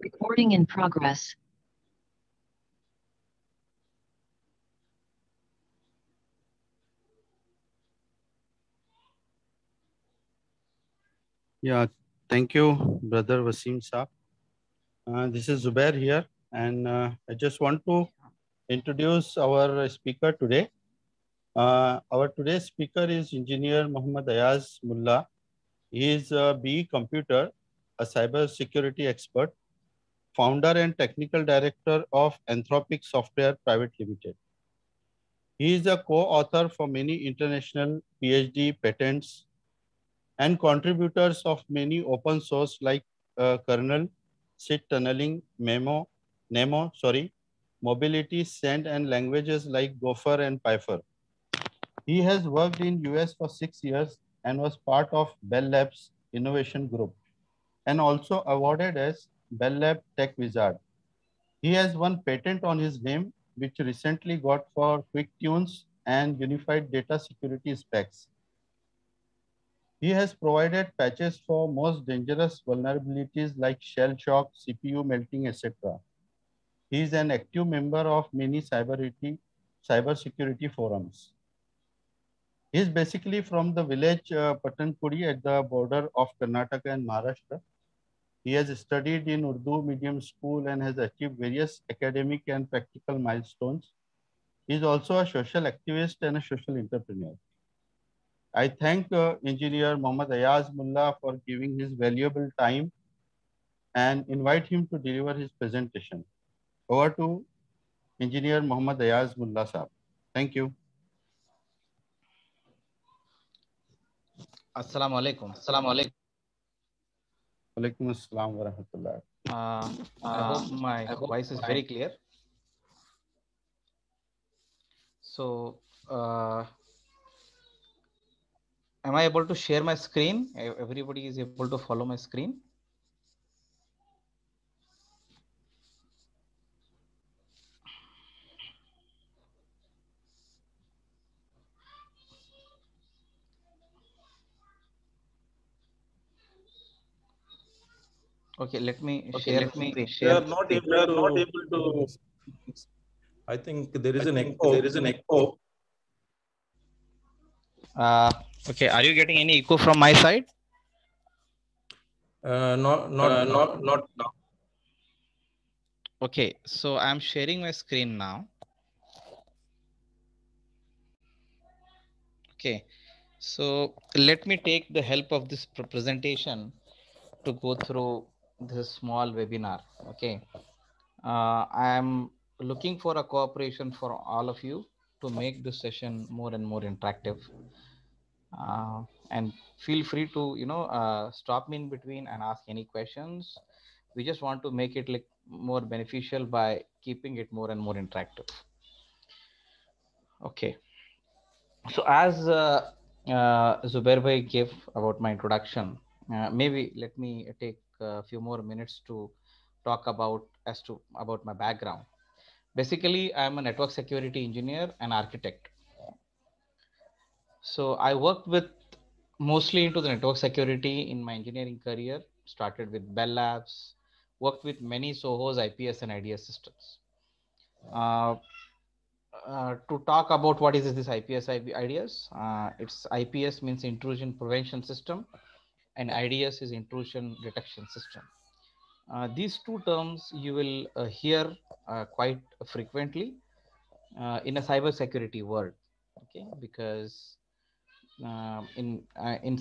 Recording in progress. Yeah, thank you, Brother Wasim Saab. This is Zubair here, and I just want to introduce our speaker today. Our today's speaker is Engineer Muhammad Ayaz Mullah. He is a BE Computer, a cyber security expert, founder and technical director of Anthropic Software Private Limited. He is a co-author for many international PhD patents and contributors of many open source like kernel, SIT tunneling, mobility, Send, and languages like Gopher and Python. He has worked in US for 6 years and was part of Bell Labs Innovation Group and also awarded as Bell Lab Tech Wizard. He has one patent on his name, which recently got for quick tunes and unified data security specs. He has provided patches for most dangerous vulnerabilities like shell shock, CPU melting, etc. He is an active member of many cybersecurity forums. He is basically from the village Patankudi at the border of Karnataka and Maharashtra. He has studied in Urdu medium school and has achieved various academic and practical milestones. He is also a social activist and a social entrepreneur. I thank Engineer Mohammad Ayaz Mullah for giving his valuable time and invite him to deliver his presentation. Over to Engineer Mohammad Ayaz Mullah Saab. Thank you. Assalamu alaikum. Walaikum assalam wa rahmatullah. I hope my voice is very clear. So, am I able to share my screen? Everybody is able to follow my screen? Okay, let me share the screen. We are not able to. I think there is an echo. Okay, are you getting any echo from my side? Not now. Okay, so I'm sharing my screen now. Okay, so let me take the help of this presentation to go through this small webinar. Okay, I am looking for a cooperation for all of you to make this session more and more interactive. And feel free to stop me in between and ask any questions. We just want to make it like more beneficial by keeping it more and more interactive. Okay, so as Zubair bhai gave about my introduction, maybe let me take a few more minutes to talk about my background. Basically, I'm a network security engineer and architect. So I worked with mostly into the network security in my engineering career. Started with Bell Labs, worked with many SOHOs, IPS and IDS systems. To talk about what is this IPS IDS, it's IPS means intrusion prevention system, and IDS is intrusion detection system. These two terms you will hear quite frequently in a cybersecurity world. Okay, because in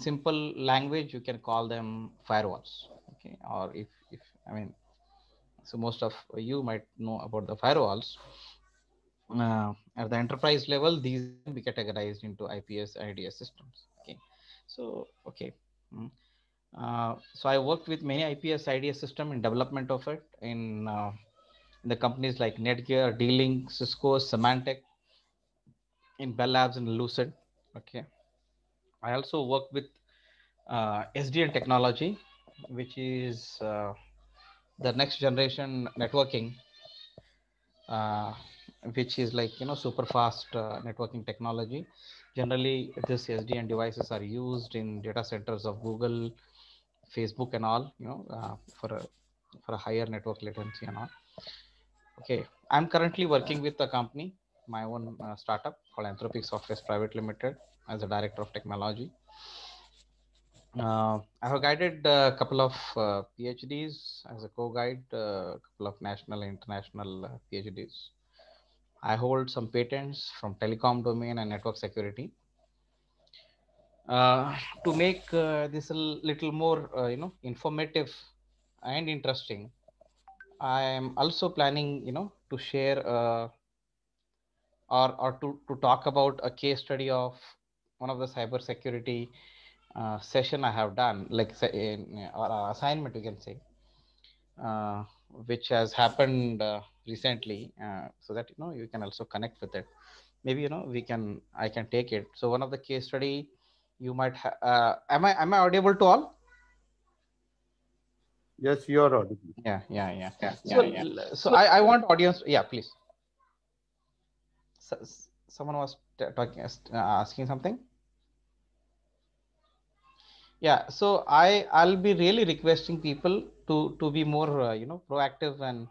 simple language you can call them firewalls. Okay, or if I mean, so most of you might know about the firewalls. At the enterprise level, these can be categorized into IPS IDS systems. Okay, so okay. So I worked with many IPS IDS system in development of it in the companies like Netgear, D-Link, Cisco, Symantec, in Bell Labs and Lucid. Okay, I also work with SDN technology, which is the next generation networking, uh, which is like super fast networking technology. Generally, this SDN devices are used in data centers of Google, Facebook, and all. For for a higher network latency and all. Okay, I'm currently working with a company, my own startup called Anthropic Software Private Limited, as a director of technology. I have guided a couple of PhDs as a co-guide, a couple of national and international PhDs. I hold some patents from telecom domain and network security. To make this a little more, informative and interesting, I am also planning, to share or to talk about a case study of one of the cyber security session I have done, like or assignment, you can say, uh, which has happened recently, so that you can also connect with it. Maybe I can take it. So one of the case study you might have. Am I audible to all? Yes, you are audible. Yeah. So I want audience. Yeah, please. Someone was talking, asking something. Yeah, so I'll be really requesting people to be more proactive, and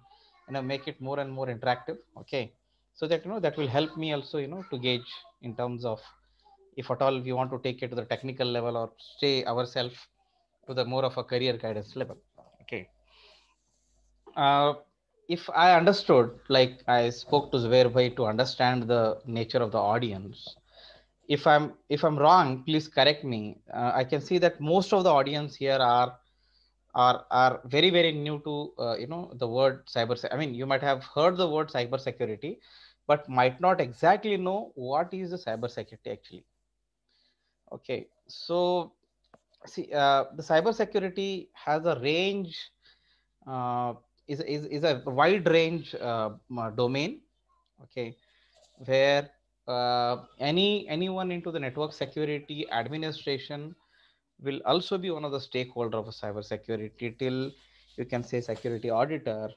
make it more and more interactive. Okay, so that that will help me also to gauge in terms of if at all we want to take it to the technical level or stay ourselves to the more of a career guidance level. Okay. uh, if I understood, like I spoke to Zubair Bhai to understand the nature of the audience. If I'm wrong, please correct me. I can see that most of the audience here are very very new to the word cyber. I mean, you might have heard the word cyber security, but might not exactly know what is the cyber security actually. Okay, so see, the cyber security has a range, uh, is a wide range domain. Okay, where anyone into the network security administration will also be one of the stakeholder of a cyber security, till you can say security auditor,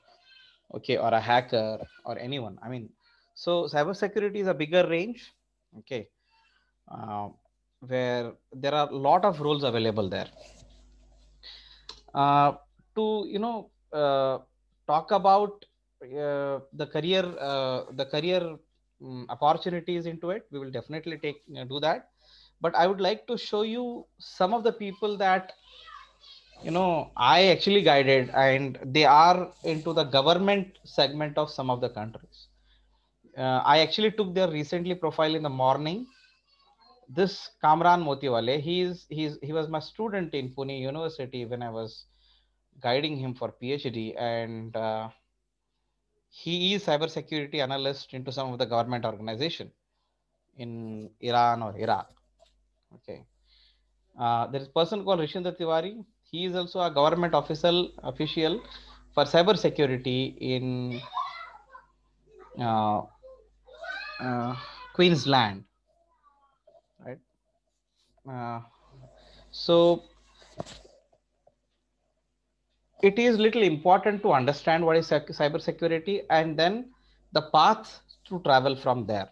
okay, or a hacker or anyone. I mean, so cyber security is a bigger range. Okay, uh, where there are a lot of roles available there. To talk about the career opportunities into it, we will definitely take do that. But I would like to show you some of the people that I actually guided, and they are into the government segment of some of the countries. I actually took their recently profile in the morning. This Kamran Motiwale, he was my student in Pune University when I was guiding him for PhD, and he is cybersecurity analyst into some of the government organization in Iran or Iraq. Okay, there is a person called Rishinder Tiwari. He is also a government official for cybersecurity in uh, uh, Queensland, right? Uh, so it is little important to understand what is cyber security, and then the path to travel from there.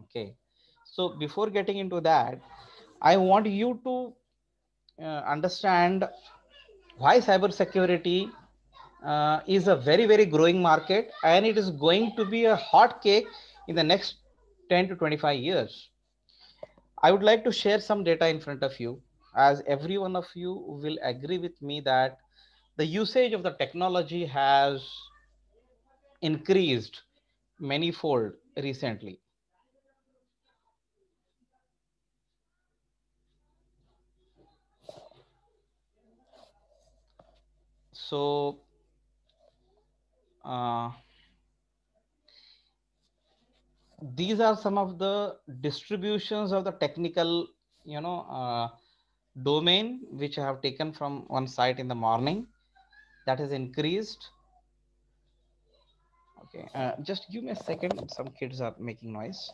Okay, so before getting into that, I want you to understand why cyber security is a very very growing market, and it is going to be a hot cake in the next 10 to 25 years. I would like to share some data in front of you, as every one of you will agree with me that the usage of the technology has increased manyfold recently. So uh, these are some of the distributions of the technical domain which I have taken from one site in the morning, that has increased. Okay, just give me a second, some kids are making noise.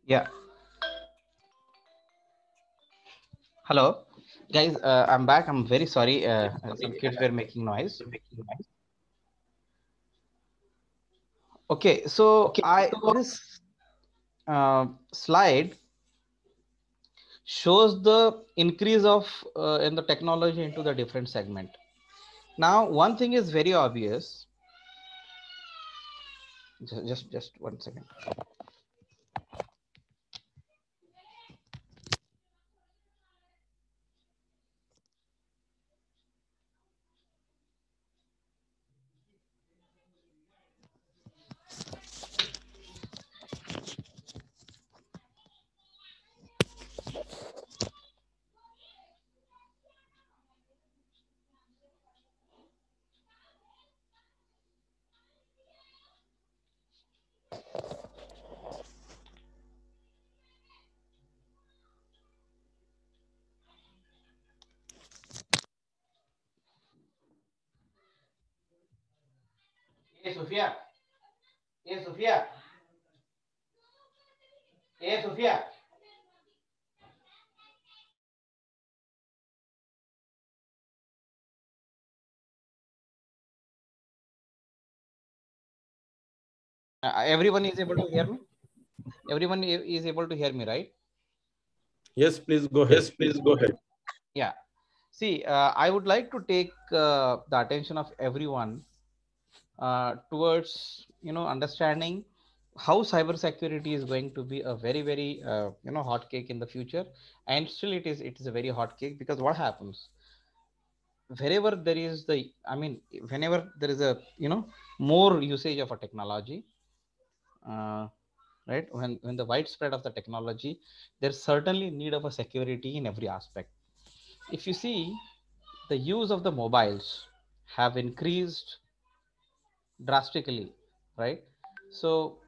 Yeah. Hello, guys. I'm back. I'm very sorry. Some kids were making noise. Okay, so this slide shows the increase of in the technology into the different segment. Now, one thing is very obvious. Just 1 second. Hey, Sophia. Hey, Sophia. Hey, Sophia. Everyone is able to hear me? Everyone is able to hear me, right? Yes, please go ahead. Yes, please go ahead. Yeah. See, I would like to take the attention of everyone towards understanding how cybersecurity is going to be a very hot cake in the future, and still it is a very hot cake, because what happens wherever there is whenever there is a more usage of a technology, uh, right, when the widespread of the technology, there's certainly need of a security in every aspect. If you see, the use of the mobiles have increased drastically, right? So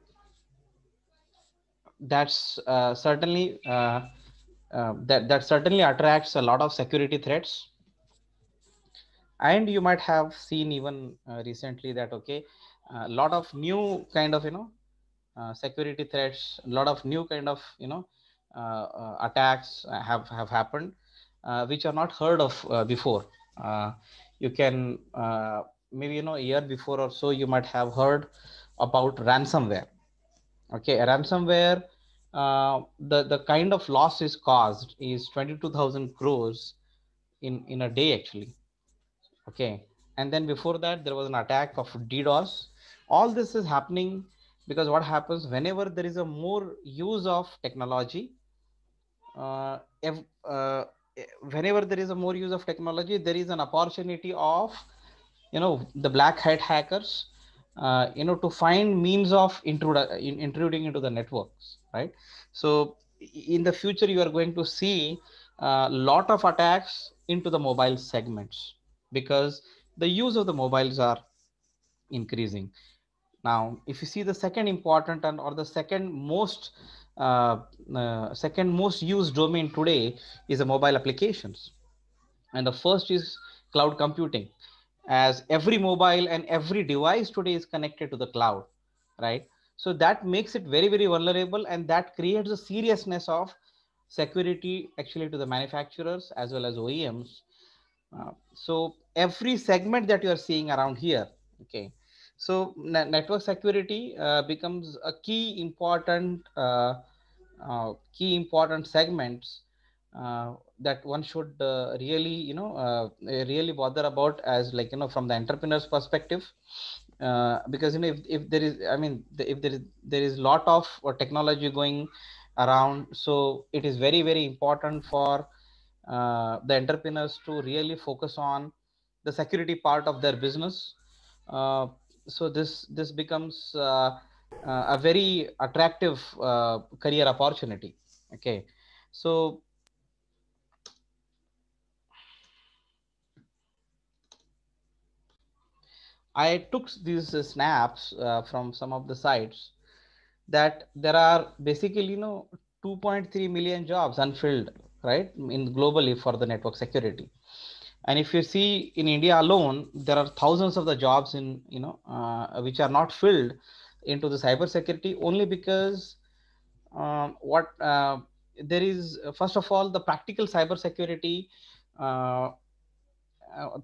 that's certainly that certainly attracts a lot of security threats. And you might have seen even recently that, okay, a lot of new kind of security threats, a lot of new kind of attacks have happened, which are not heard of before. You can maybe a year before or so, you might have heard about ransomware. Okay, a ransomware, the kind of loss is caused is 22,000 crores in a day, actually. Okay, and then before that there was an attack of DDoS. All this is happening because what happens whenever there is a more use of technology, if whenever there is a more use of technology, there is an opportunity of the black hat hackers to find means of intruding into the networks, right? So in the future you are going to see a lot of attacks into the mobile segments, because the use of the mobiles are increasing. Now if you see, the second important and or the second most used domain today is the mobile applications, and the first is cloud computing, as every mobile and every device today is connected to the cloud, right? So that makes it very vulnerable, and that creates a seriousness of security actually to the manufacturers as well as OEMs. So every segment that you are seeing around here, okay, so network security becomes a key important segments that one should really really bother about, as like from the entrepreneur's perspective, because if there is, if there is lot of technology going around, so it is very important for the entrepreneurs to really focus on the security part of their business. uh, so this becomes a very attractive career opportunity. Okay, so I took these snaps from some of the sites that there are basically 2.3 million jobs unfilled, right, in globally for the network security. And if you see in India alone, there are thousands of the jobs in which are not filled into the cyber security, only because what there is first of all, the practical cyber security uh,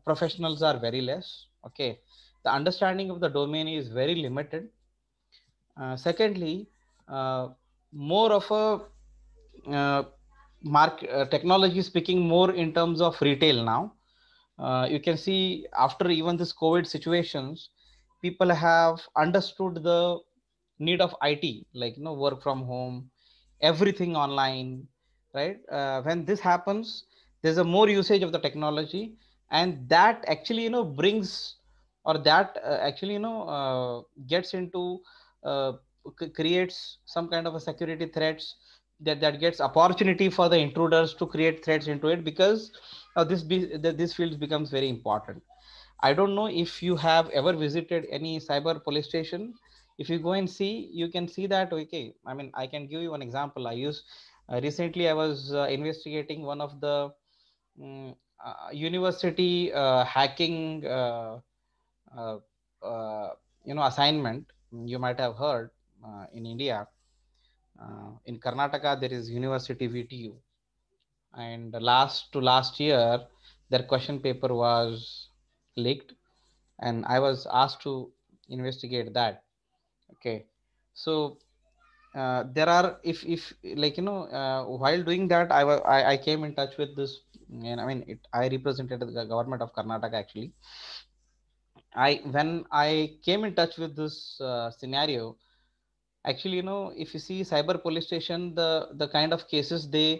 professionals are very less. Okay, the understanding of the domain is very limited. Secondly, uh, more of a technology speaking more in terms of retail now. You can see after even this COVID situations, people have understood the need of IT, like work from home, everything online, right? When this happens, there's a more usage of the technology, and that actually brings, or that actually gets into uh, creates some kind of a security threats, that gets opportunity for the intruders to create threats into it, because this field becomes very important. I don't know if you have ever visited any cyber police station. If you go and see, you can see that. Okay, I mean, I can give you an example. I use recently I was investigating one of the university hacking uh, uh, assignment. You might have heard in India, in Karnataka there is University VTU, and last year their question paper was leaked, and I was asked to investigate that. Okay, so there are, if like while doing that, I came in touch with this, and I mean I represented the government of Karnataka actually. When I came in touch with this scenario, actually if you see cyber police station, the kind of cases they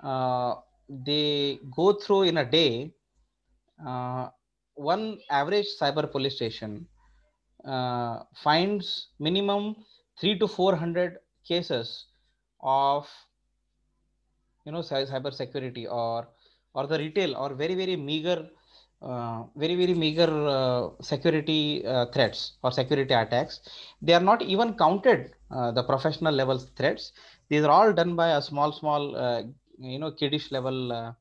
go through in a day, uh, one average cyber police station finds minimum 3 to 400 cases of cyber security, or the retail, or very very meager very meager security threats or security attacks. They are not even counted the professional level threats. These are all done by a small kiddish level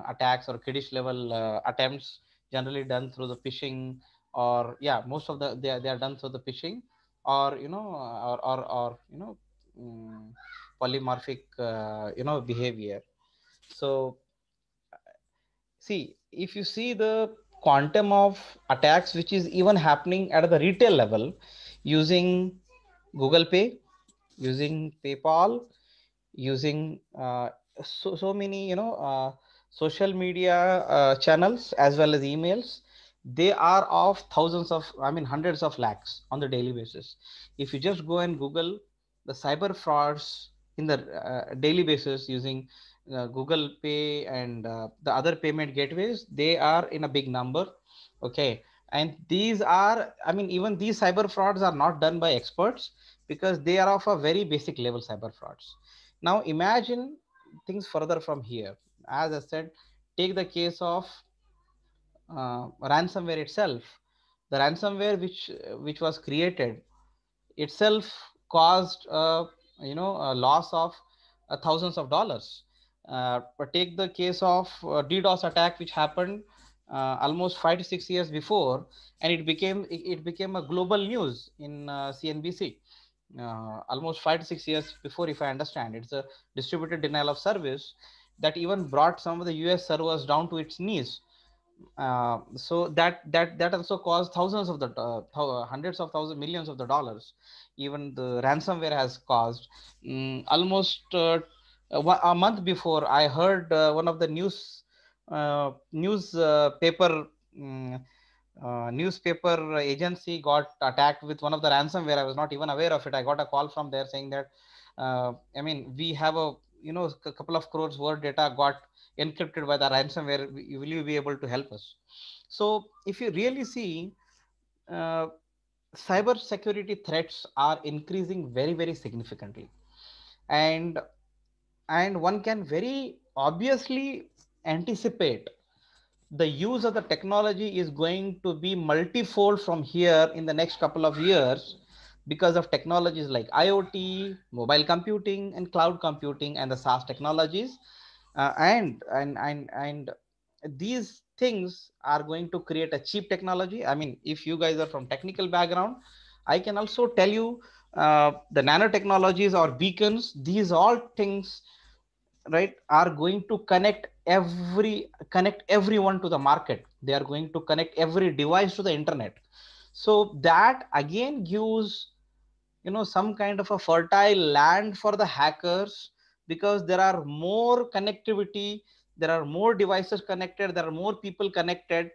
attacks, or kiddish level attempts, generally done through the phishing, or yeah, most of they are done through the phishing, or mm, polymorphic behavior. So see, if you see the quantum of attacks which is even happening at the retail level, using Google Pay, using PayPal, using so many social media channels, as well as emails, they are of thousands of, I mean hundreds of lakhs on the daily basis. If you just go and Google the cyber frauds in the daily basis, using Google Pay and the other payment gateways, they are in a big number. Okay, and these are, I mean, even these cyber frauds are not done by experts, because they are of a very basic level cyber frauds. Now imagine things further from here. As I said, take the case of ransomware itself. The ransomware which was created itself caused a loss of thousands of dollars. But take the case of DDoS attack, which happened almost 5 to 6 years before, and it became a global news in CNBC. Almost 5 to 6 years before, if I understand, it's a distributed denial of service that even brought some of the US servers down to its knees. So that also caused thousands of the hundreds of thousands, millions of the dollars. Even the ransomware has caused almost a month before, I heard one of the newspaper newspaper agency got attacked with one of the ransomware. I was not even aware of it. I got a call from there saying that I mean, we have a couple of crores worth data got encrypted by the ransomware. Will you be able to help us? So if you really see, uh, cyber security threats are increasing very very significantly, and one can very obviously anticipate the use of the technology is going to be multifold from here in the next couple of years because of technologies like IoT, mobile computing, and cloud computing, and the SaaS technologies. And these things are going to create a cheap technology. I mean, if you guys are from technical background, I can also tell you the nanotechnologies or beacons, these all things, right, are going to connect everyone to the market. They are going to connect every device to the internet. So that again gives, some kind of a fertile land for the hackers, because there are more connectivity, there are more devices connected, there are more people connected,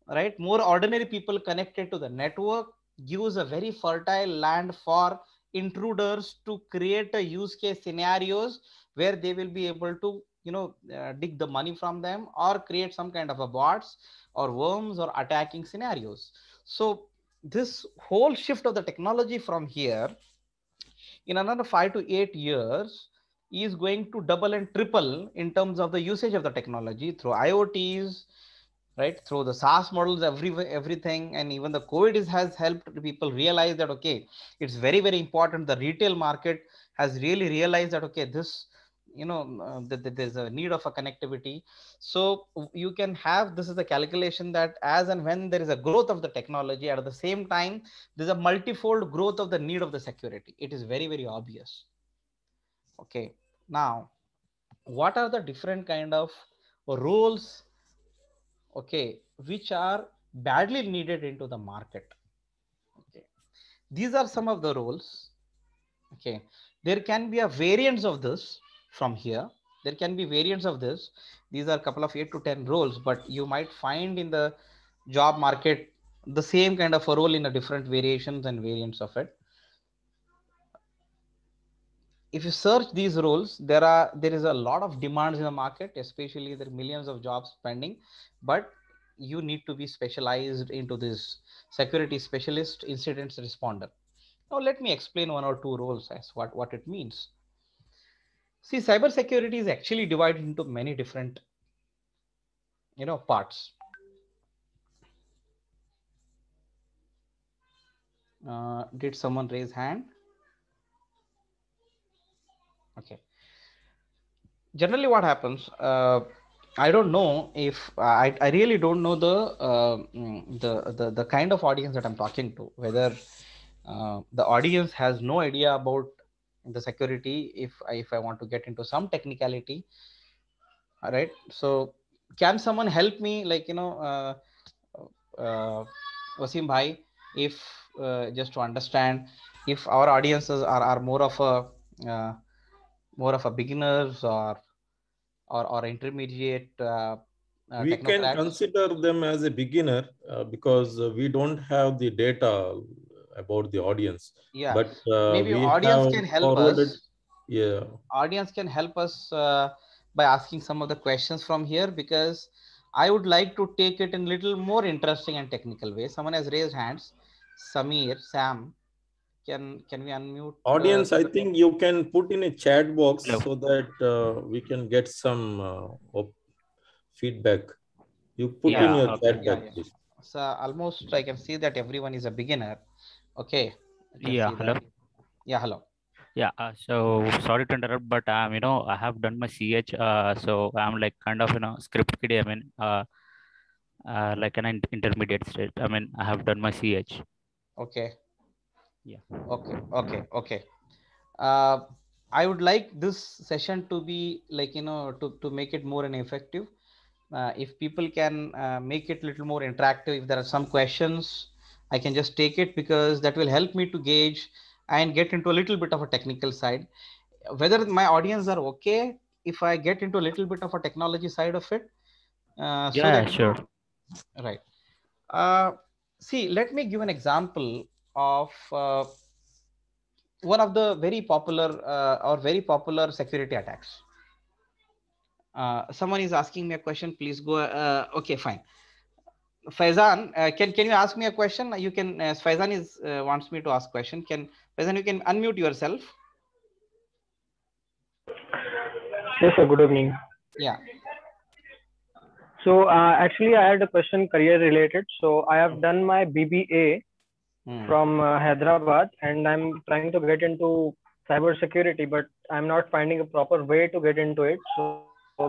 right? More ordinary people connected to the network gives a very fertile land for intruders to create a use case scenarios where they will be able to, dig the money from them or create some kind of a bots or worms or attacking scenarios. So this whole shift of the technology from here in another 5 to 8 years is going to double and triple in terms of the usage of the technology through IoTs, right? Through the SaaS models, everything, and even the COVID has helped people realize that, okay, it's very, very important. The retail market has really realized that, okay, this, that there's a need of a connectivity. So you can have, this is a calculation that as and when there is a growth of the technology, at the same time, there's a multifold growth of the need of the security. It is very, very obvious. Okay. Now, what are the different kind of roles, okay, which are badly needed into the market? Okay, these are some of the roles. Okay, there can be a variants of this from here. There can be variants of this. These are a couple of 8 to 10 roles, but you might find in the job market the same kind of a role in a different variations and variants of it. If you search these roles, there is a lot of demands in the market, especially there are millions of jobs pending, but you need to be specialized into this security specialist, incident responder. Now let me explain one or two roles as what it means. See, cybersecurity is actually divided into many different, parts. Did someone raise hand? Okay. Generally what happens, I don't know if I really don't know the kind of audience that I'm talking to, whether the audience has no idea about the security. If I want to get into some technicality, all right, so can someone help me, like, Wasim bhai, if just to understand, if our audiences are more of a beginners or intermediate We can technocrats? consider them as a beginner because we don't have the data about the audience. Yeah, But maybe we audience have can help forwarded. us. Yeah. Audience can help us by asking some of the questions from here, because I would like to take it in a little more interesting and technical way. Someone has raised hands. Samir, Sam, can we unmute? Audience, I think you can put in a chat box. Hello. So that we can get some feedback. You put in your chat box, please. So almost I can see that everyone is a beginner. Okay. I can Yeah, see hello. that. Yeah, hello. Yeah, so sorry to interrupt, but I have done my CH, so I'm like kind of, script kiddie. I mean, like an intermediate state. I mean, I have done my CH. Okay. Yeah. Okay. I would like this session to be like, to make it more and effective. If people can make it a little more interactive, if there are some questions, I can just take it, because that will help me to gauge and get into a little bit of a technical side. Whether my audience are okay if I get into a little bit of a technology side of it, so Yeah, that, sure. right. See, let me give an example of one of the very popular security attacks. Someone is asking me a question. Please go. Okay, fine. Faizan, can you ask me a question? You can. Faizan is wants me to ask question. Faizan, you can unmute yourself. Yes, sir. Good evening. Yeah. So actually, I had a question career related. So I have done my BBA from Hyderabad, and I'm trying to get into cyber security, but I'm not finding a proper way to get into it. So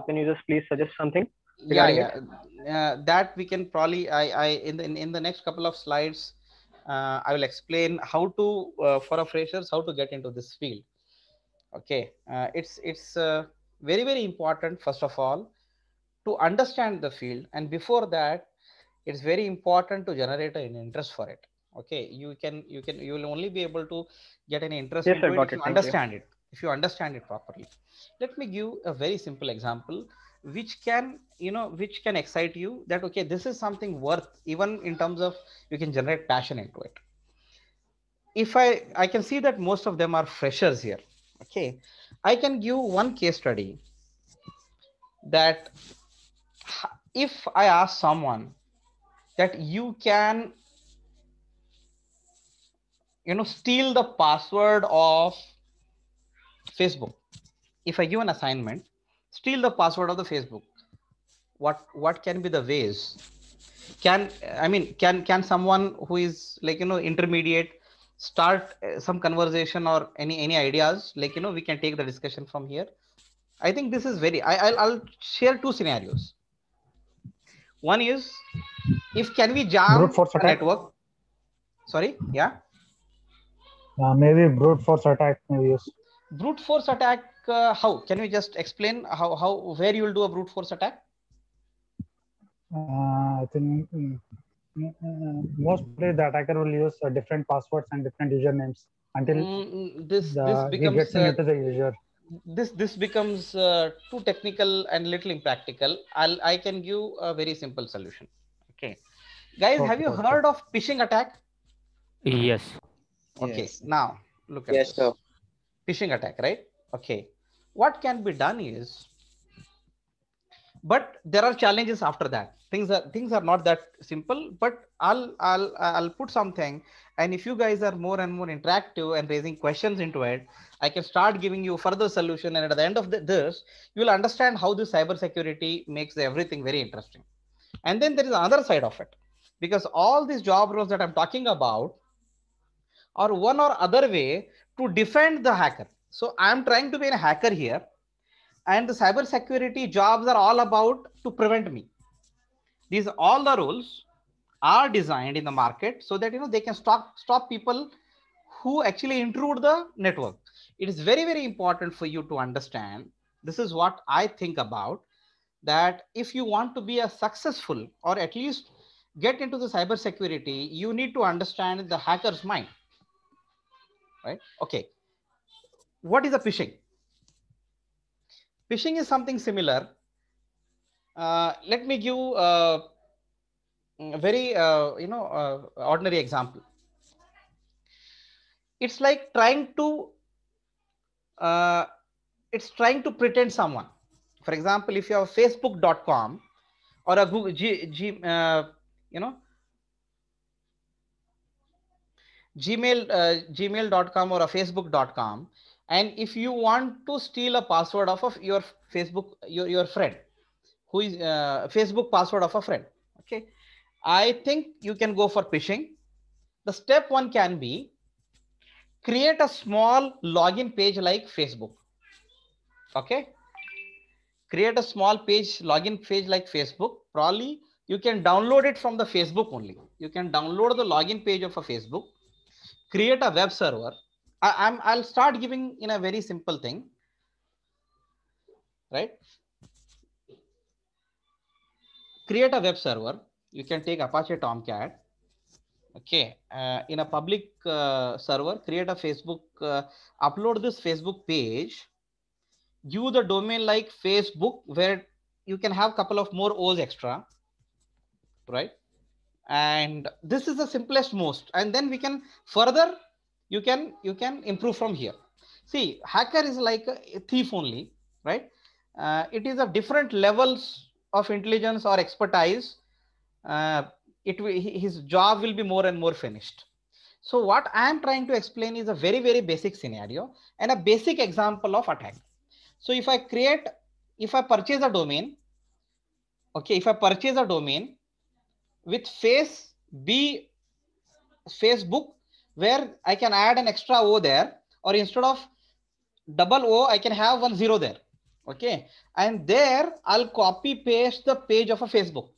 can you just please suggest something regarding it? That we can probably in the next couple of slides I will explain how to for a freshers how to get into this field. Okay, it's very important first of all to understand the field, and before that it's very important to generate an interest for it. Okay, you will only be able to get an interest Yes, into sir, it got if it. you Thank you. understand it, if you understand it properly. Let me give a very simple example which can, which can excite you, that okay, this is something worth, even in terms of you can generate passion into it. If I can see that most of them are freshers here. Okay, I can give one case study that if I ask someone that you can, steal the password of Facebook, if I give an assignment, steal the password of the Facebook, what can be the ways? Can someone who is like, intermediate start some conversation or any ideas, like, we can take the discussion from here. I think this is very, I'll share two scenarios. One is, if can we jam brute force a attack. network? Sorry, yeah. Maybe brute force attack, maybe yes. Brute force attack, how can we just explain how where you will do a brute force attack? I think mostly the attacker will use different passwords and different usernames until this becomes he gets into the user. This becomes too technical and little impractical. I can give a very simple solution. Okay, guys, have you heard of phishing attack? Yes. Okay, yes. now look at this. Sir. Phishing attack, right? Okay, what can be done is, but there are challenges after that. Things are not that simple, but I'll put something, and if you guys are more and more interactive and raising questions into it, I can start giving you further solution, and at the end of this you will understand how the cyber security makes everything very interesting. And then there is another side of it, because all these job roles that I'm talking about are one or other way to defend the hacker. So I'm trying to be a hacker here, and the cyber security jobs are all about to prevent me. These all the rules are designed in the market so that, they can stop people who actually intrude the network. It is very important for you to understand. This is what I think about, that if you want to be a successful or at least get into the cyber security, you need to understand the hacker's mind, right? Okay, what is a phishing? Phishing is something similar. Let me give a very ordinary example. It's like trying to pretend someone. For example, if you have facebook.com or a Google gmail.com or a facebook.com, and if you want to steal a password of your Facebook, your friend, who is Facebook password of a friend, okay, I think you can go for phishing. The step one can be create a small login page like Facebook. Okay, create a small page, login page like Facebook. Probably you can download it from the Facebook only. You can download the login page of a Facebook, create a web server. I'll start giving in a very simple thing, right? Create a web server. You can take Apache Tomcat. Okay, in a public server, create a Facebook, upload this Facebook page, give the domain like Facebook, where you can have a couple of more O's extra, right? And this is the simplest most, and then we can further, you can improve from here. See, hacker is like a thief only, right? It is of different levels of intelligence or expertise. His job will be more and more finished. So what I am trying to explain is a very basic scenario and a basic example of attack. So if I purchase a domain, Okay, if I purchase a domain with Facebook, where I can add an extra O there, or instead of double O, I can have 1 0 there. Okay, and there I'll copy paste the page of a Facebook,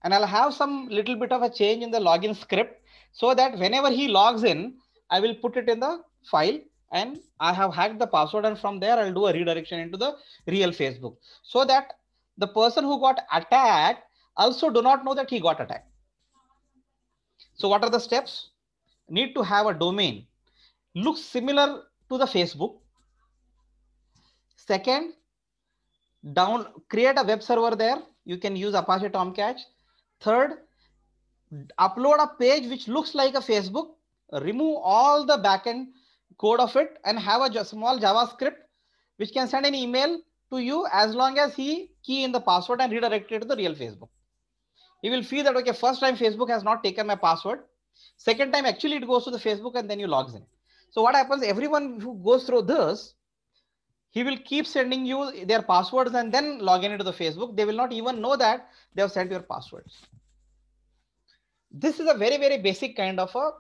and I'll have some little bit of a change in the login script, so that whenever he logs in, I will put it in the file, and I have hacked the password, and from there I'll do a redirection into the real Facebook, so that the person who got attacked also do not know that he got attacked. So what are the steps? Need to have a domain looks similar to the Facebook. Second, create a web server there. You can use Apache Tomcat. Third, upload a page which looks like a Facebook, remove all the backend code of it, and have a small JavaScript which can send an email to you as long as he key in the password and redirect it to the real Facebook. He will feel that, okay, first time Facebook has not taken my password. Second time, actually it goes to the Facebook and then you logs in. So what happens, everyone who goes through this, he will keep sending you their passwords and then log in into the Facebook. They will not even know that they have sent your passwords. This is a very, very basic kind of a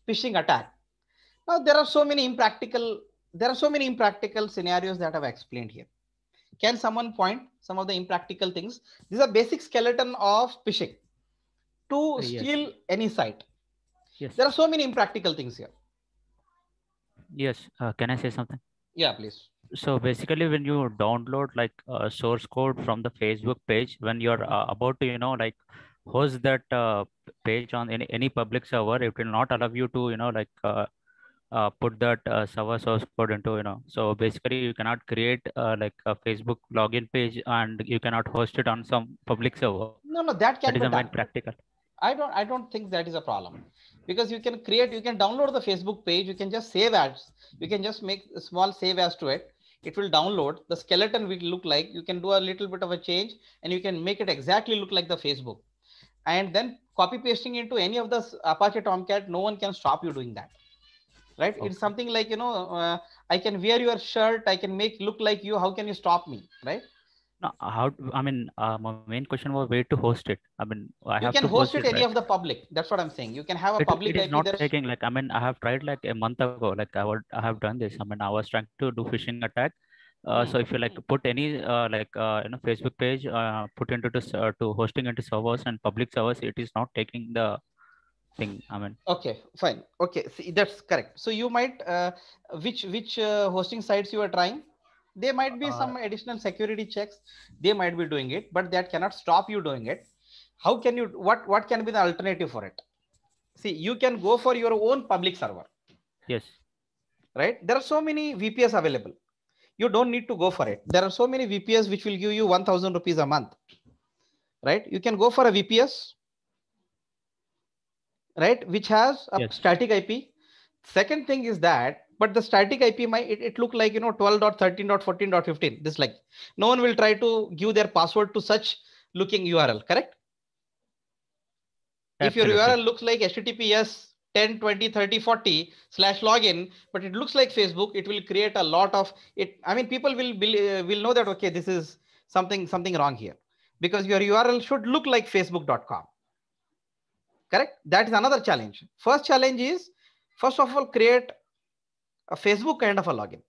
phishing attack. Now there are so many impractical scenarios that I've explained here. Can someone point some of the impractical things? These are basic skeleton of phishing to steal any site. Yes. There are so many impractical things here. Yes. Can I say something? Yeah, please. So basically, when you download like source code from the Facebook page, when you're about to, like host that page on any public server, it will not allow you to, put that server source code into, so basically you cannot create like a Facebook login page and you cannot host it on some public server. No, that can be done. Practical. I don't think that is a problem, because you can download the Facebook page. You can just save as, you can just make a small save as to it. It will download. The skeleton will look like, you can do a little bit of a change and you can make it exactly look like the Facebook, and then copy pasting into any of the Apache Tomcat. No one can stop you doing that. Right? Okay. It's something like, I can wear your shirt, I can make look like you. How can you stop me? Right? No, my main question was where to host it. You can host it any of the public. That's what I'm saying. You can have a public. It is not taking, like, I have tried like a month ago. Like I have done this. I was trying to do phishing attack. So if you like put any Facebook page, put into to hosting into servers and public servers, it is not taking the thing. Okay, fine. Okay, see, that's correct. So you might which hosting sites you are trying? There might be some additional security checks. They might be doing it, but that cannot stop you doing it. How can you, what can be the alternative for it? See, you can go for your own public server. Yes. Right? There are so many VPS available. You don't need to go for it. There are so many VPS which will give you 1,000 rupees a month. Right? You can go for a VPS, right, which has a static IP. Second thing is that, but the static IP might it look like 12.13.14.15. This, like, no one will try to give their password to such looking URL, correct? Absolutely. If your URL looks like HTTPS 10, 20, 30, 40 /login, but it looks like Facebook, it will create a lot of it. People will know that, okay, this is something wrong here, because your URL should look like facebook.com. Correct? That is another challenge. First challenge is, first of all, create a Facebook kind of a login.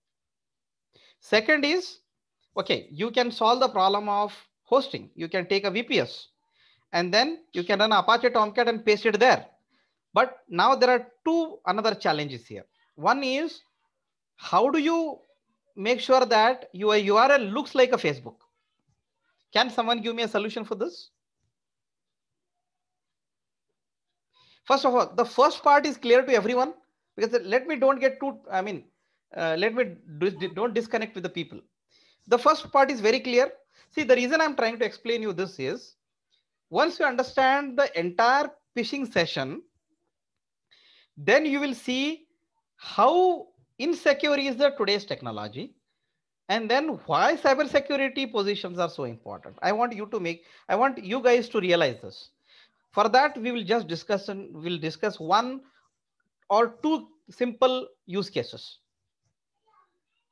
Second is, okay, you can solve the problem of hosting. You can take a VPS and then you can run Apache Tomcat and paste it there. But now there are another challenges here. One is, how do you make sure that your URL looks like a Facebook? Can someone give me a solution for this? First of all, the first part is clear to everyone, because let me don't get too, don't disconnect with the people. The first part is very clear. See, the reason I'm trying to explain you this is, once you understand the entire phishing session, then you will see how insecure is the today's technology, and then why cybersecurity positions are so important. I want you guys to realize this. For that, we will just discuss one or two simple use cases.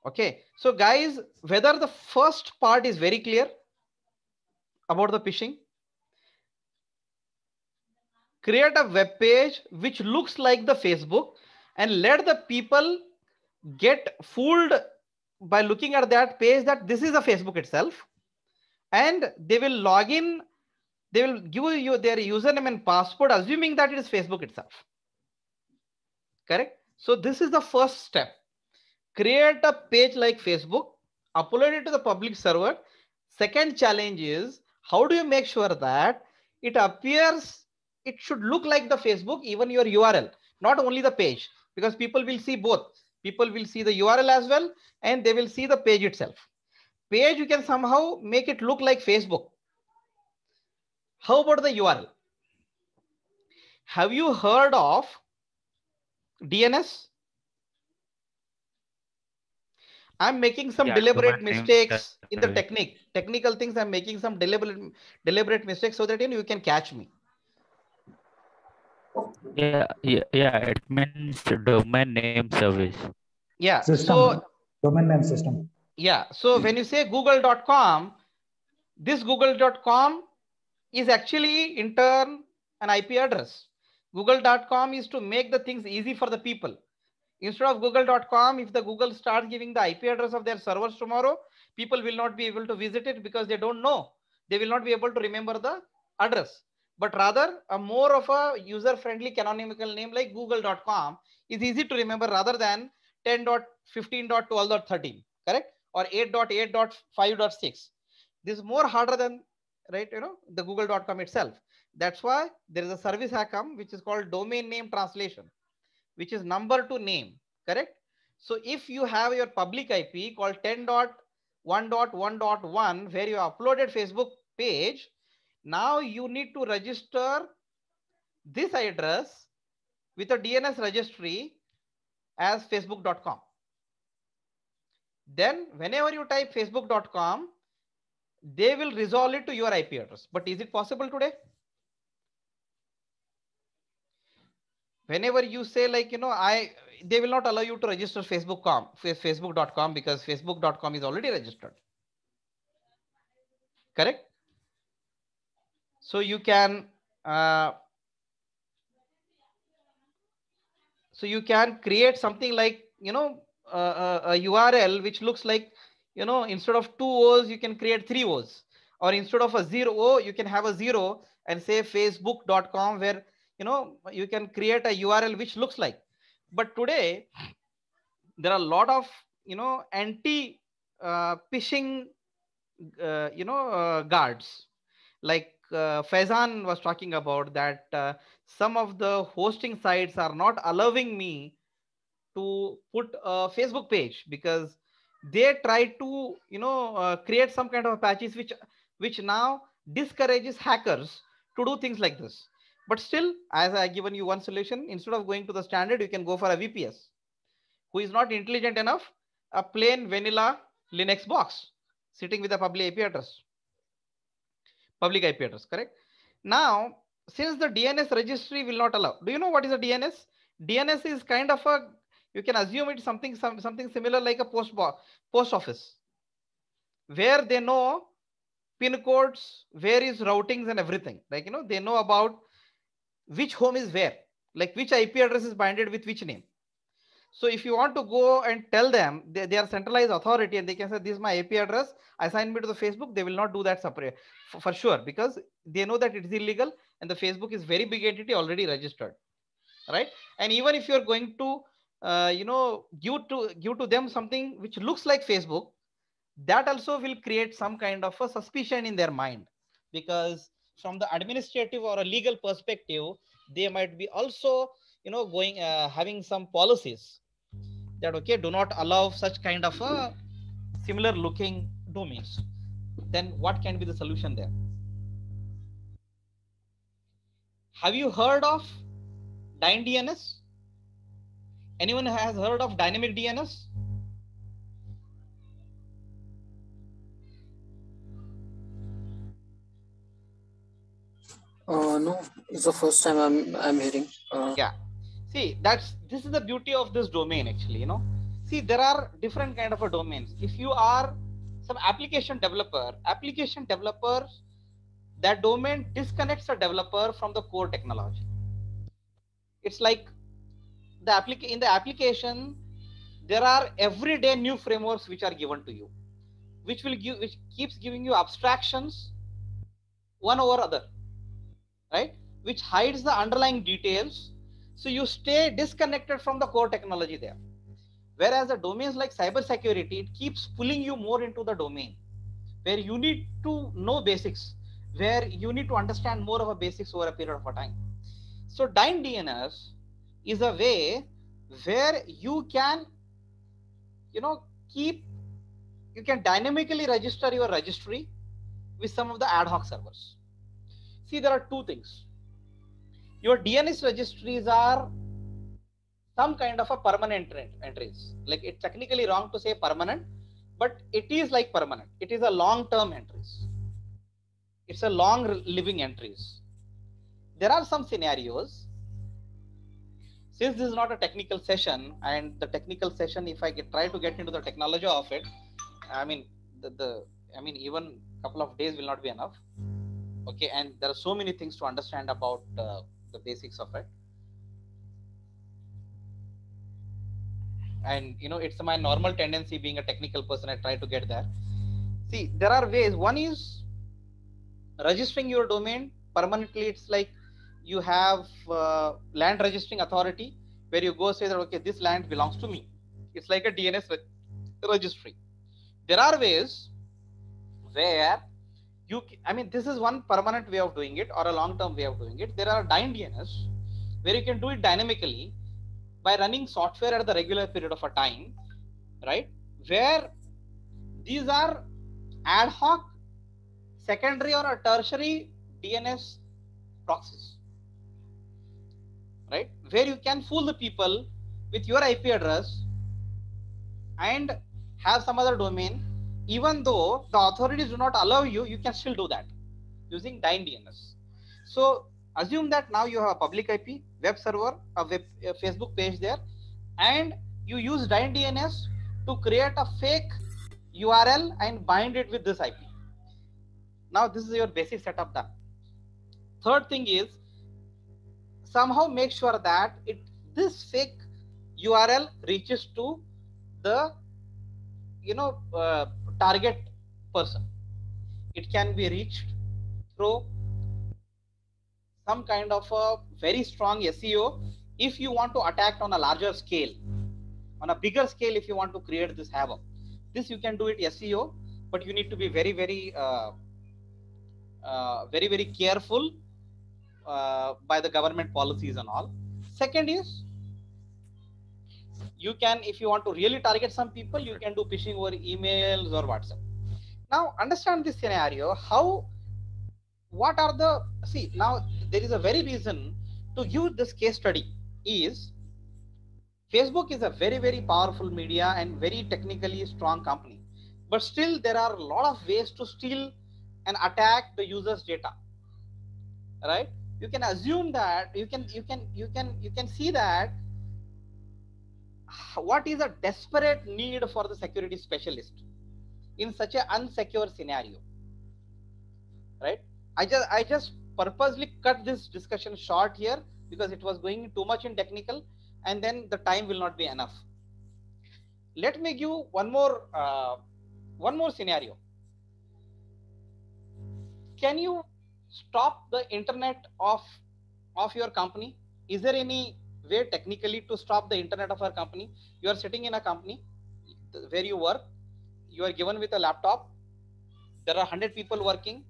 Okay, so guys, whether the first part is very clear, about the phishing. Create a web page which looks like the Facebook and let the people get fooled by looking at that page that this is a Facebook itself, and they will log in. They will give you their username and password assuming that it is Facebook itself. Correct? So this is the first step. Create a page like Facebook, upload it to the public server. Second challenge is, how do you make sure that it appears, it should look like the Facebook, even your URL, not only the page, because people will see both. People will see the URL as well, and they will see the page itself. Page, you can somehow make it look like Facebook. How about the URL? Have you heard of DNS? I'm making some deliberate mistakes in the technical things. I'm making some deliberate mistakes so that you can catch me. Yeah. It means domain name service. Yeah. System. So domain name system. Yeah. So when you say google.com, this google.com is actually in turn an IP address. Google.com is to make the things easy for the people. Instead of google.com, if the Google starts giving the IP address of their servers tomorrow, people will not be able to visit it because they don't know. They will not be able to remember the address. But rather, a more of a user-friendly canonical name like google.com is easy to remember rather than 10.15.12.13, correct? Or 8.8.5.6. This is more harder than, right, the google.com itself. That's why there is a service HACCP which is called domain name translation, which is number to name, correct? So if you have your public IP called 10.1.1.1 where you uploaded Facebook page, now you need to register this address with a DNS registry as facebook.com. Then whenever you type facebook.com, they will resolve it to your IP address. But is it possible today? Whenever you say like, they will not allow you to register facebook.com because facebook.com is already registered. Correct? So you can create something like, a URL which looks like, instead of 2 O's, you can create 3 O's, or instead of a 0 O, you can have a 0 and say facebook.com where, you can create a URL which looks like. But today there are a lot of, anti phishing, guards. Like Faizan was talking about that some of the hosting sites are not allowing me to put a Facebook page because they try to, create some kind of patches which now discourages hackers to do things like this. But still, as I given you one solution, instead of going to the standard, you can go for a VPS. Who is not intelligent enough? A plain vanilla Linux box sitting with a public IP address. Correct? Now, since the DNS registry will not allow, do you know what is a DNS? DNS is kind of a, you can assume it's something similar like a post office, where they know pin codes, where is routings and everything. Like, they know about which home is where, like which IP address is binded with which name. So if you want to go and tell them they are centralized authority and they can say, this is my IP address, assign me to the Facebook, they will not do that separate for sure, because they know that it is illegal and the Facebook is very big entity already registered, right? And even if you're going to, give to them something which looks like Facebook, that also will create some kind of a suspicion in their mind, because from the administrative or a legal perspective, they might be also, going, having some policies that, okay, do not allow such kind of a similar looking domains. Then what can be the solution there? Have you heard of DynDNS? Anyone has heard of dynamic DNS? No, it's the first time I'm hearing. Yeah. See, this is the beauty of this domain actually, See, there are different kind of a domains. If you are some application developers that domain disconnects the developer from the core technology. It's like in the application, there are everyday new frameworks which are given to you, which keeps giving you abstractions one over other, right? Which hides the underlying details. So you stay disconnected from the core technology there. Whereas the domains like cybersecurity, it keeps pulling you more into the domain where you need to know basics, where you need to understand more of a basics over a period of a time. So Dyn DNS is a way where you can, you can dynamically register your registry with some of the ad hoc servers. See, there are two things. Your DNS registries are some kind of a permanent entries. Like, it's technically wrong to say permanent, but it is like permanent. It is a long-term entries. It's a long living entries. There are some scenarios. Since this is not a technical session, and the technical session, if I try to get into the technology of it, I mean, even a couple of days will not be enough. Okay, and there are so many things to understand about the basics of it. And it's my normal tendency, being a technical person, I try to get there. See, there are ways. One is registering your domain permanently. It's like you have land registering authority, where you go say that, okay, this land belongs to me. It's like a DNS registry. There are ways where this is one permanent way of doing it, or a long-term way of doing it. There are Dyn DNS where you can do it dynamically by running software at the regular period of a time, right? Where these are ad hoc, secondary or a tertiary DNS proxies, right? Where you can fool the people with your IP address and have some other domain. Even though the authorities do not allow you, you can still do that using Dyn DNS. So assume that now you have a public IP, web server, a Facebook page there, and you use Dyn DNS to create a fake URL and bind it with this IP. Now this is your basic setup done. Third thing is, somehow make sure that this fake URL reaches to the target person. It can be reached through some kind of a very strong SEO if you want to attack on a larger scale. On a bigger scale, if you want to create this havoc, this you can do it SEO, but you need to be very, very careful by the government policies and all. Second is, you can, if you want to really target some people, you can do phishing over emails or WhatsApp. Now understand this scenario. Now there is a very reason to use this case study is Facebook is a very, very powerful media and very technically strong company, but still there are a lot of ways to steal and attack the user's data, right? You can assume that you can see that what is a desperate need for the security specialist in such an unsecure scenario, right? I just purposely cut this discussion short here because it was going too much in technical, and then the time will not be enough. Let me give one more scenario. Can you stop the internet of your company? Is there any way technically to stop the internet of our company? You are sitting in a company where you work, you are given with a laptop, there are 100 people working.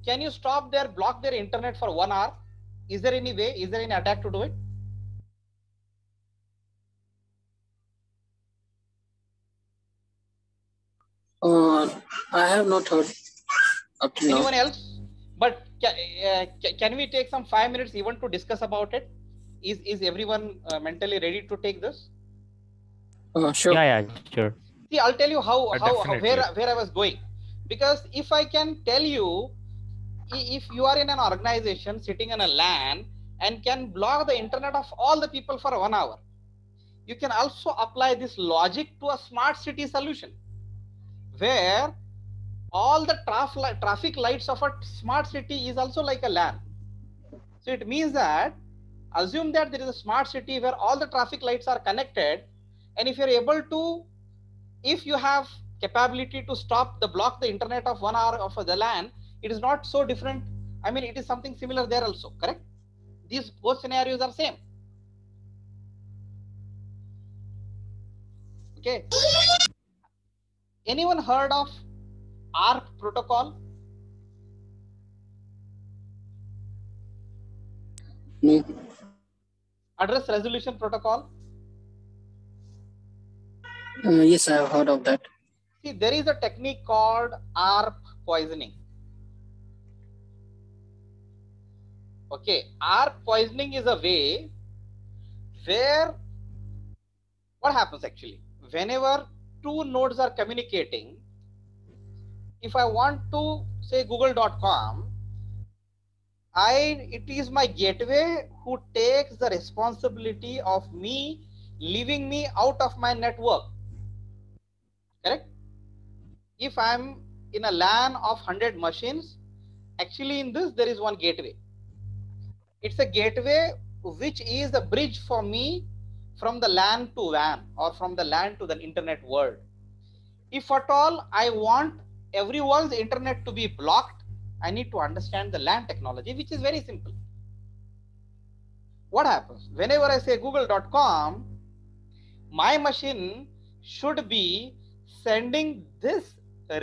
Can you block their internet for 1 hour? Is there any way, is there any attack to do it? I have not heard up to now. Anyone else? But can we take some 5 minutes even to discuss about it? Is everyone mentally ready to take this? Sure. Yeah, sure. See, I'll tell you where I was going. Because if I can tell you, if you are in an organization sitting in a LAN and can block the internet of all the people for 1 hour, you can also apply this logic to a smart city solution, where all the traffic lights of a smart city is also like a LAN. So it means that assume that there is a smart city where all the traffic lights are connected, and if you're able to, if you have capability to block the internet of 1 hour of the LAN, it is not so different. I mean, it is something similar there also, correct? These both scenarios are same. Okay. Anyone heard of ARP protocol? No. Address resolution protocol? Yes, I have heard of that. See, there is a technique called ARP poisoning. Okay, ARP poisoning is a way where what happens actually, whenever two nodes are communicating, if I want to say google.com, it is my gateway who takes the responsibility of me leaving me out of my network, correct? If I'm in a LAN of 100 machines, actually in this there is one gateway. It's a gateway which is a bridge for me from the LAN to WAN or from the LAN to the internet world. If at all I want everyone's internet to be blocked, I need to understand the LAN technology, which is very simple. What happens? Whenever I say google.com, my machine should be sending this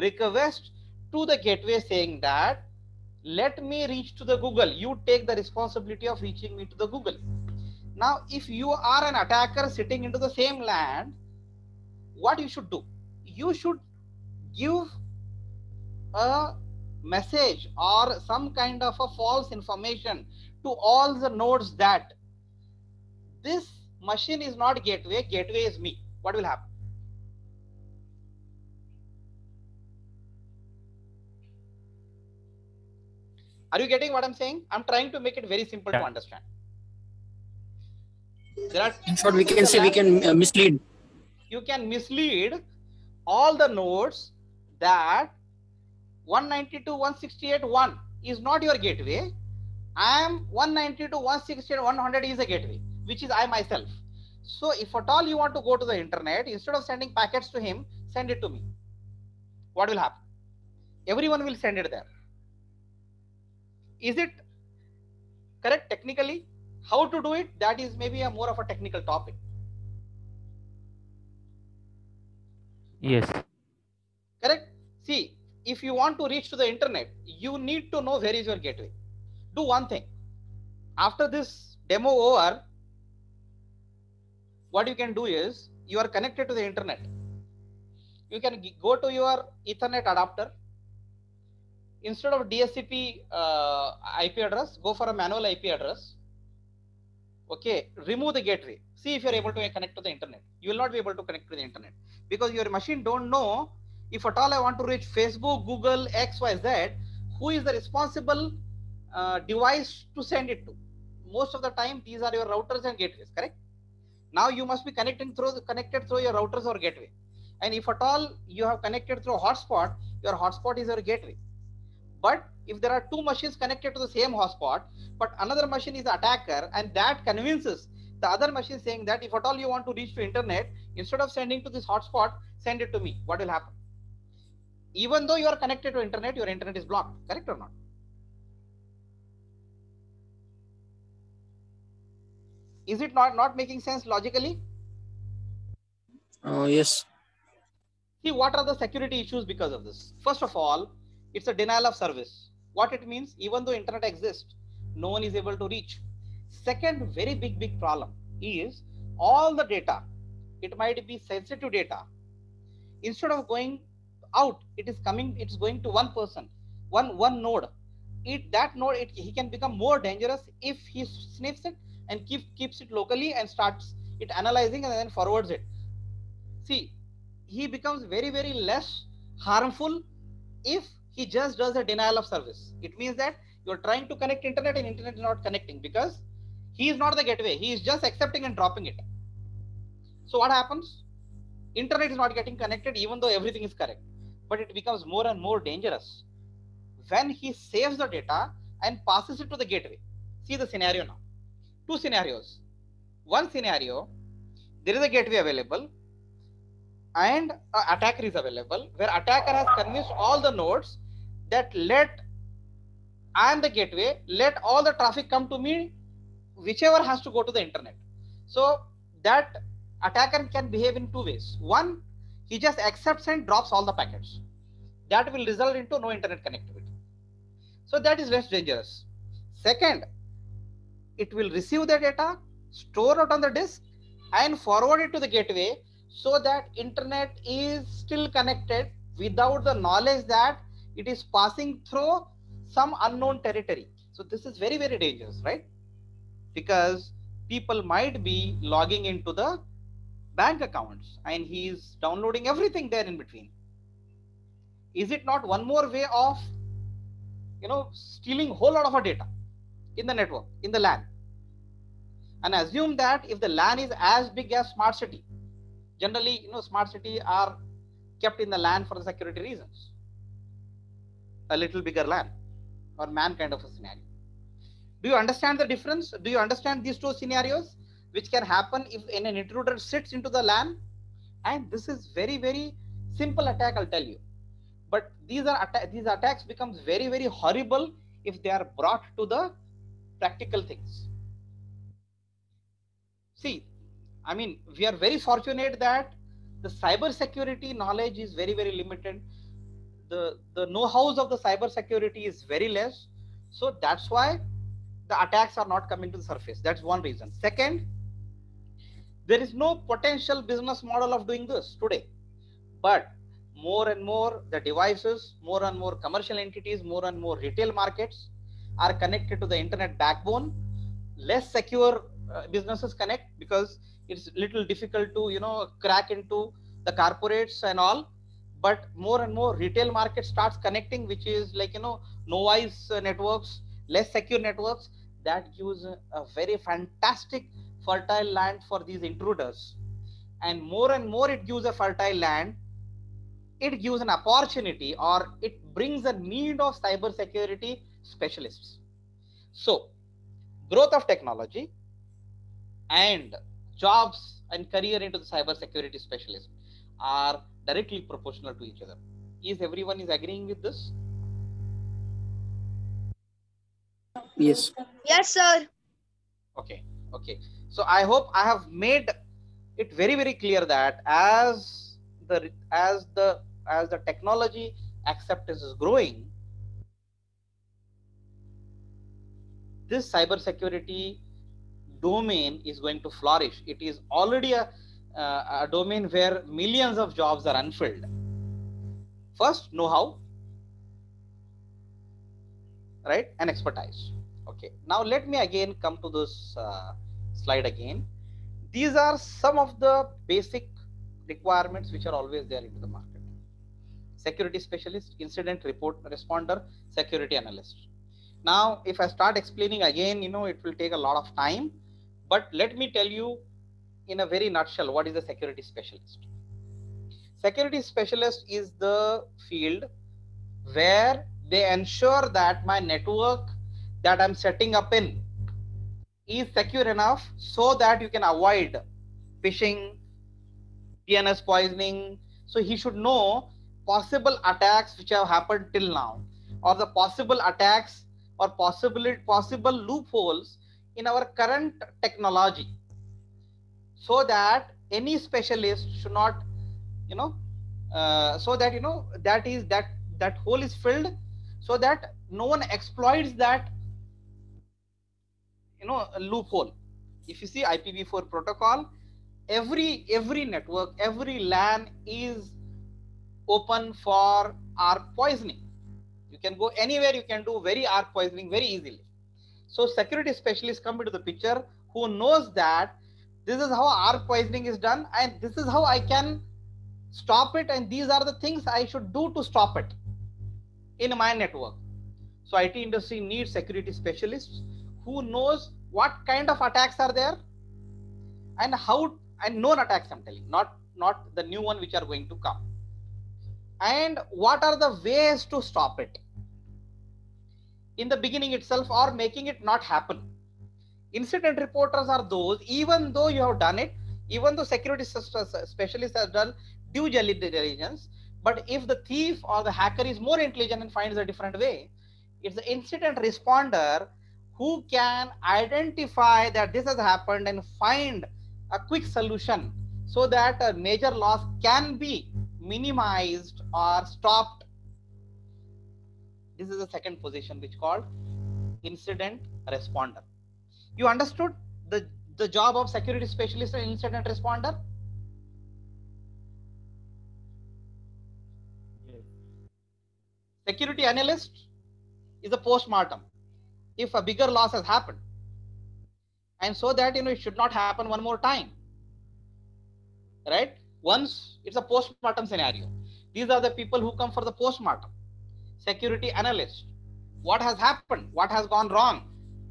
request to the gateway saying that, let me reach to the Google. You take the responsibility of reaching me to the Google. Now, if you are an attacker sitting into the same LAN, what you should do? You should give a message or some kind of a false information to all the nodes that this machine is not gateway, gateway is me. What will happen? Are you getting what I'm saying? I'm trying to make it very simple to understand. In short, we can say we can mislead. You can mislead all the nodes that 192.168.1 is not your gateway. I am 192.168.100 is a gateway, which is I myself. So if at all you want to go to the internet, instead of sending packets to him, send it to me. What will happen? Everyone will send it there. Is it correct technically? How to do it? That is maybe a more of a technical topic. Yes. Correct? See, if you want to reach to the internet, you need to know where is your gateway. Do one thing. After this demo over, what you can do is, you are connected to the internet. You can go to your Ethernet adapter. Instead of DHCP IP address, go for a manual IP address. Okay, remove the gateway. See if you're able to connect to the internet. You will not be able to connect to the internet because your machine don't know, if at all I want to reach Facebook, Google, XYZ, who is the responsible device to send it to. Most of the time, these are your routers and gateways, correct? Now you must be connected through your routers or gateway. And if at all you have connected through a hotspot, your hotspot is your gateway. But if there are two machines connected to the same hotspot, but another machine is the attacker, and that convinces the other machine saying that if at all you want to reach to internet, instead of sending to this hotspot, send it to me. What will happen? Even though you are connected to internet, your internet is blocked, correct or not? Is it not making sense logically? Yes. See, what are the security issues because of this? First of all, it's a denial of service. What it means, even though internet exists, no one is able to reach. Second, very big problem is all the data. It might be sensitive data. Instead of going out, it's going to one person, one node. That node, he can become more dangerous if he sniffs it and keeps it locally and starts it analyzing and then forwards it. See, he becomes very less harmful if he just does a denial of service. It means that you're trying to connect internet and internet is not connecting because he is not the gateway. He is just accepting and dropping it. So what happens? Internet is not getting connected even though everything is correct. but it becomes more and more dangerous when he saves the data and passes it to the gateway. See the scenario now. Two scenarios. One scenario, there is a gateway available and an attacker is available, where attacker has convinced all the nodes that I am the gateway, let all the traffic come to me, whichever has to go to the internet. So that attacker can behave in two ways. One, he just accepts and drops all the packets. That will result into no internet connectivity. So that is less dangerous. Second, it will receive the data, store it on the disk, and forward it to the gateway, so that internet is still connected without the knowledge that it is passing through some unknown territory. So this is very, very dangerous, right? Because people might be logging into the bank accounts and he's downloading everything there in between. Is it not one more way of, stealing a whole lot of our data in the network, in the LAN? And assume that if the LAN is as big as smart city, generally, smart city are kept in the LAN for the security reasons. A little bigger LAN or MAN kind of a scenario. Do you understand the difference? Do you understand these two scenarios which can happen if an intruder sits into the LAN? And this is very, very simple attack, I'll tell you. But these attacks becomes very, very horrible if they are brought to the practical things. See, I mean, we are very fortunate that the cyber security knowledge is very, very limited. The know-hows of the cyber security is very less. So that's why the attacks are not coming to the surface. That's one reason. Second, there is no potential business model of doing this today. But more and more the devices, more and more commercial entities, more and more retail markets are connected to the internet backbone. Less secure businesses connect because it's little difficult to crack into the corporates and all. But more and more retail market starts connecting, which is like noise networks, less secure networks. That gives a very fantastic fertile land for these intruders. And more it gives a fertile land, it gives an opportunity, or it brings a need of cyber security specialists. So growth of technology and jobs and career into the cyber security specialist are directly proportional to each other. Is everyone is agreeing with this? Yes. Yes, sir. Okay. So I hope I have made it very, very clear that as the technology acceptance is growing, this cyber security domain is going to flourish. It is already a domain where millions of jobs are unfilled. First, know-how, right, and expertise. Okay, now let me again come to this slide again. These are some of the basic requirements which are always there into the market. Security specialist, incident responder, security analyst. Now, if I start explaining again, it will take a lot of time, but let me tell you in a very nutshell, what is a security specialist? Security specialist is the field where they ensure that my network that I'm setting up in is secure enough so that you can avoid phishing, DNS poisoning. So he should know possible attacks which have happened till now, or the possible attacks or possible loopholes in our current technology, so that any specialist should not, so that that hole is filled, so that no one exploits that loophole. If you see IPv4 protocol, every network, every LAN is open for ARP poisoning. You can go anywhere, you can do very ARP poisoning very easily. So security specialists come into the picture who knows that this is how ARP poisoning is done and this is how I can stop it, and these are the things I should do to stop it in my network. So IT industry needs security specialists who knows what kind of attacks are there and how, and known attacks I'm telling, not the new one which are going to come. and what are the ways to stop it in the beginning itself, or making it not happen. Incident reporters are those, even though you have done it, even though security specialist has done due diligence, but if the thief or the hacker is more intelligent and finds a different way, it's the incident responder who can identify that this has happened and find a quick solution so that a major loss can be minimized or stopped. This is the second position, which called incident responder. You understood the job of security specialist and incident responder? Yes. Security analyst is a post-mortem. If a bigger loss has happened, and so that it should not happen one more time, right? Once it's a post-mortem scenario. These are the people who come for the post-mortem. Security analyst, what has happened, what has gone wrong,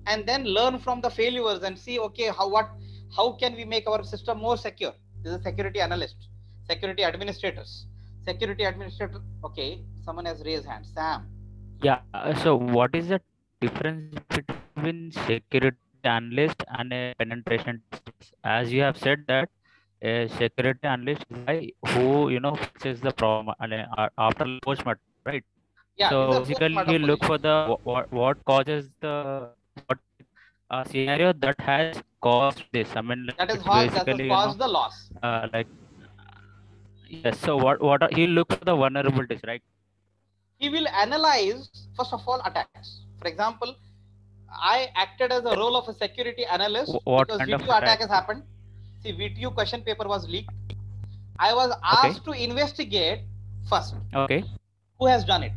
and then learn from the failures and see, okay, how can we make our system more secure? This is a security analyst. Security administrators. Security administrator. Okay, someone has raised hand. Sam. Yeah. So what is the difference between security analyst and a penetration tester? As you have said that a security analyst is the guy who fixes the problem after postmortem, right? Yeah, So basically you look for the what causes the what scenario that has caused this. I mean, that is it's that has basically caused the loss. like yes. So he look for the vulnerabilities, right? He will analyze first of all attacks. For example, I acted as a role of a security analyst because VTU attack has happened. See, VTU question paper was leaked. I was asked to investigate first. Okay. Who has done it?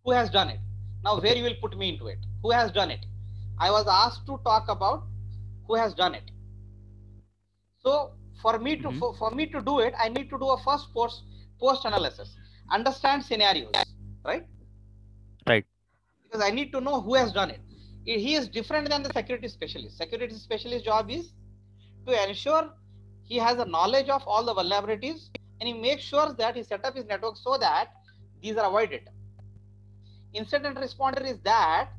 Who has done it? Now, where you will put me into it? Who has done it? I was asked to talk about who has done it. So, for me to do it, I need to do a first post analysis, understand scenarios, right? Right. Because I need to know who has done it. He is different than the security specialist. Security specialist job is to ensure he has a knowledge of all the vulnerabilities and he makes sure that he set up his network so that these are avoided. Incident responder is that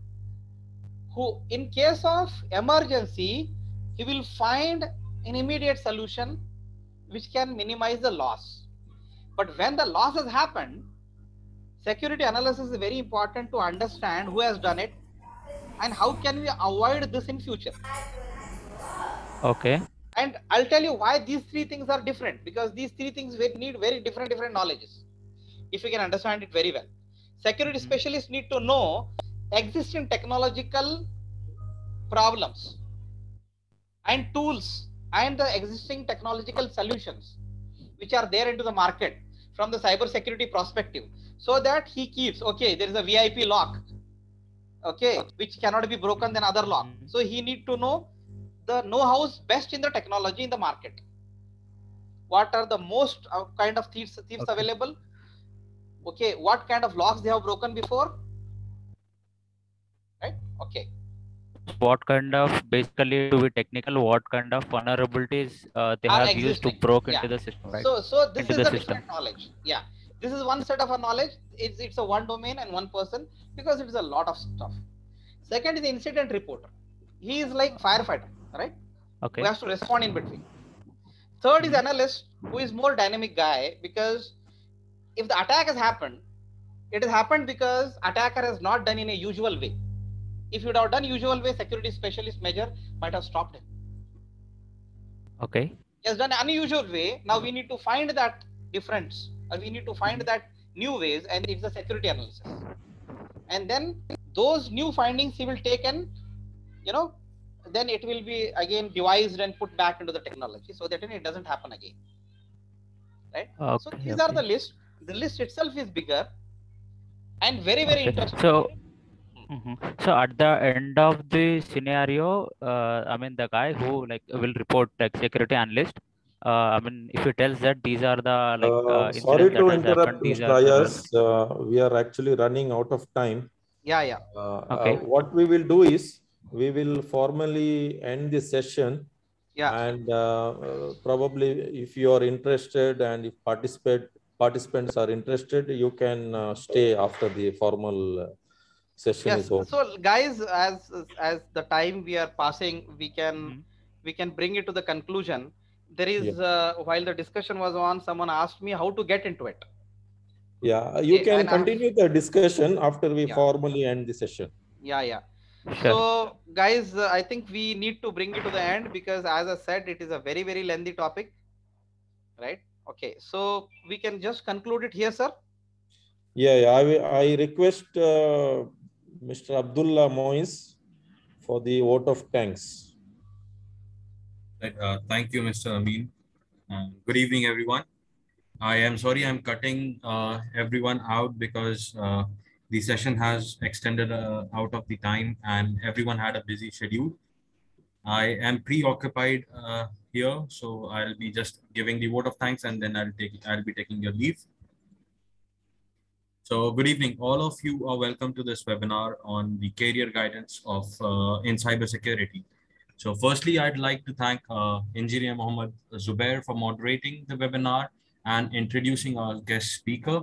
who, in case of emergency, he will find an immediate solution which can minimize the loss. But when the loss has happened, security analysis is very important to understand who has done it and how can we avoid this in future. Okay. And I'll tell you why these three things are different, because these three things need very different knowledges. If you can understand it very well. Security specialists need to know existing technological problems and tools and the existing technological solutions which are there into the market from the cyber security perspective, so that he keeps, okay, there is a VIP lock, okay, which cannot be broken than other lock. So he need to know the know-hows best in the technology in the market. What are the most kind of thieves available? Okay, what kind of locks they have broken before? Right? Okay. What kind of, basically to be technical, what kind of vulnerabilities they have used to broke into the system, right? So this is a different knowledge. Yeah. This is one set of a knowledge. It's a one domain and one person, because it is a lot of stuff. Second is the incident reporter. He is like firefighter, right? Okay. Who has to respond in between. Third is analyst, who is more dynamic guy, because if the attack has happened, it has happened because attacker has not done in a usual way. If you would have done usual way, security specialist measure might have stopped him. Okay. He has done unusual way. Now we need to find that difference. We need to find that new ways, and it's a security analysis. And then those new findings he will take and, then it will be again devised and put back into the technology so that it doesn't happen again. Right? Okay, so these are the list. The list itself is bigger and very interesting. So so at the end of the scenario, I mean, the guy who will report security analyst, I mean, if he tells that these are the sorry to interrupt, Mr. Ayaz, we are actually running out of time. Yeah. Okay. What we will do is we will formally end this session. Yeah. And probably if you are interested and if participate participants are interested, you can stay after the formal session Yes. is over. So guys, as the time we are passing, we can bring it to the conclusion. There is while the discussion was on, someone asked me how to get into it. Yeah, you can And continue the discussion after we formally end the session. Yeah. Sure. So guys, I think we need to bring it to the end, because as I said, it is a very, very lengthy topic, right? Okay, so we can just conclude it here, sir. I request Mr. Abdullah Mois for the vote of thanks. Thank you, Mr. Amin. Good evening, everyone. I am sorry I'm cutting everyone out because the session has extended out of the time and everyone had a busy schedule. I am preoccupied here, so I'll be just giving the vote of thanks and then I'll be taking your leave. So good evening. All of you are welcome to this webinar on the career guidance of in cybersecurity. So firstly, I'd like to thank Engineer Mohammed Zubair for moderating the webinar and introducing our guest speaker.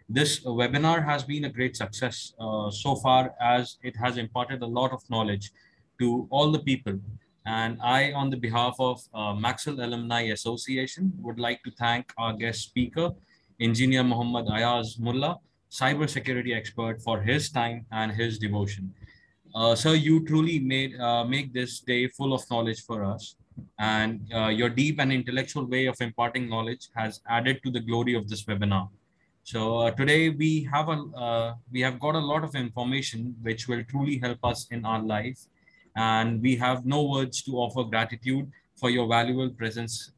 This webinar has been a great success so far, as it has imparted a lot of knowledge to all the people. And I, on the behalf of Maxwell Alumni Association, would like to thank our guest speaker, Engineer Muhammad Ayaz Mullah, cybersecurity expert, for his time and his devotion. Sir, you truly make this day full of knowledge for us, and your deep and intellectual way of imparting knowledge has added to the glory of this webinar. So today we have got a lot of information which will truly help us in our life, and we have no words to offer gratitude for your valuable presence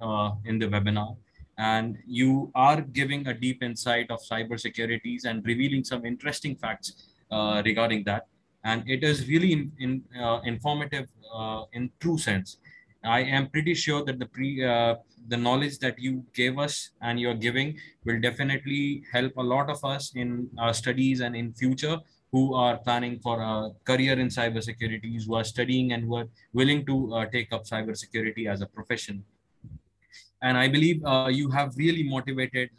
in the webinar. And you are giving a deep insight of cybersecurities and revealing some interesting facts regarding that. And it is really informative in true sense. I am pretty sure that the knowledge that you gave us and you're giving will definitely help a lot of us in our studies and in future, who are planning for a career in cybersecurity, who are studying and who are willing to take up cybersecurity as a profession. And I believe you have really motivated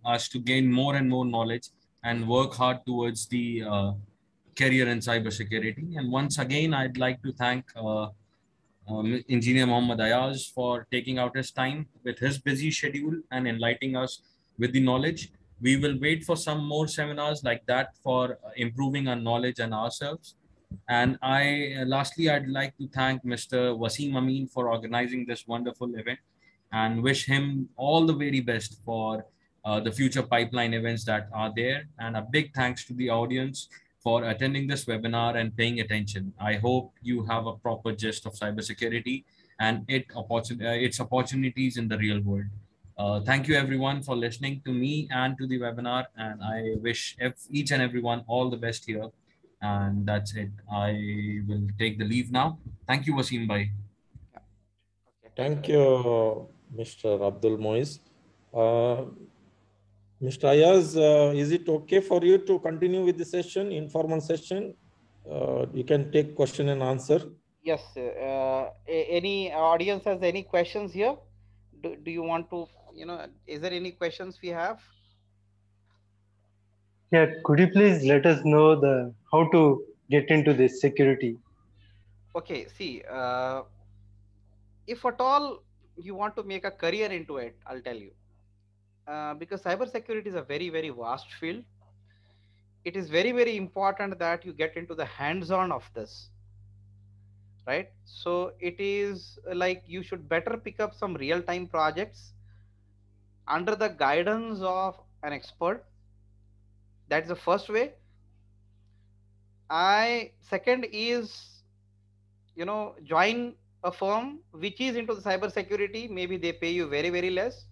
us to gain more and more knowledge and work hard towards the career in cybersecurity. And once again, I'd like to thank Engineer Mohammed Ayaz for taking out his time with his busy schedule and enlightening us with the knowledge. We will wait for some more seminars like that for improving our knowledge and ourselves. And lastly, I'd like to thank Mr. Wasim Amin for organizing this wonderful event and wish him all the very best for the future pipeline events that are there. And a big thanks to the audience for attending this webinar and paying attention. I hope you have a proper gist of cybersecurity and its opportunities in the real world. Thank you everyone for listening to me and to the webinar, and I wish each and everyone all the best here. And that's it. I will take the leave now. Thank you, Wasim Bhai. Thank you, Mr. Abdul Mois. Mr. Ayaz, is it okay for you to continue with the session, informal session? You can take question and answer. Yes. Any audience has any questions here? Do you want to, is there any questions we have? Yeah, could you please let us know how to get into this security? Okay, see, if at all you want to make a career into it, I'll tell you. Because cybersecurity is a very, very vast field. It is very, very important that you get into the hands-on of this, right? So it is like you should better pick up some real-time projects under the guidance of an expert. That's the first way. Second is, join a firm which is into the cybersecurity. Maybe they pay you very, very less,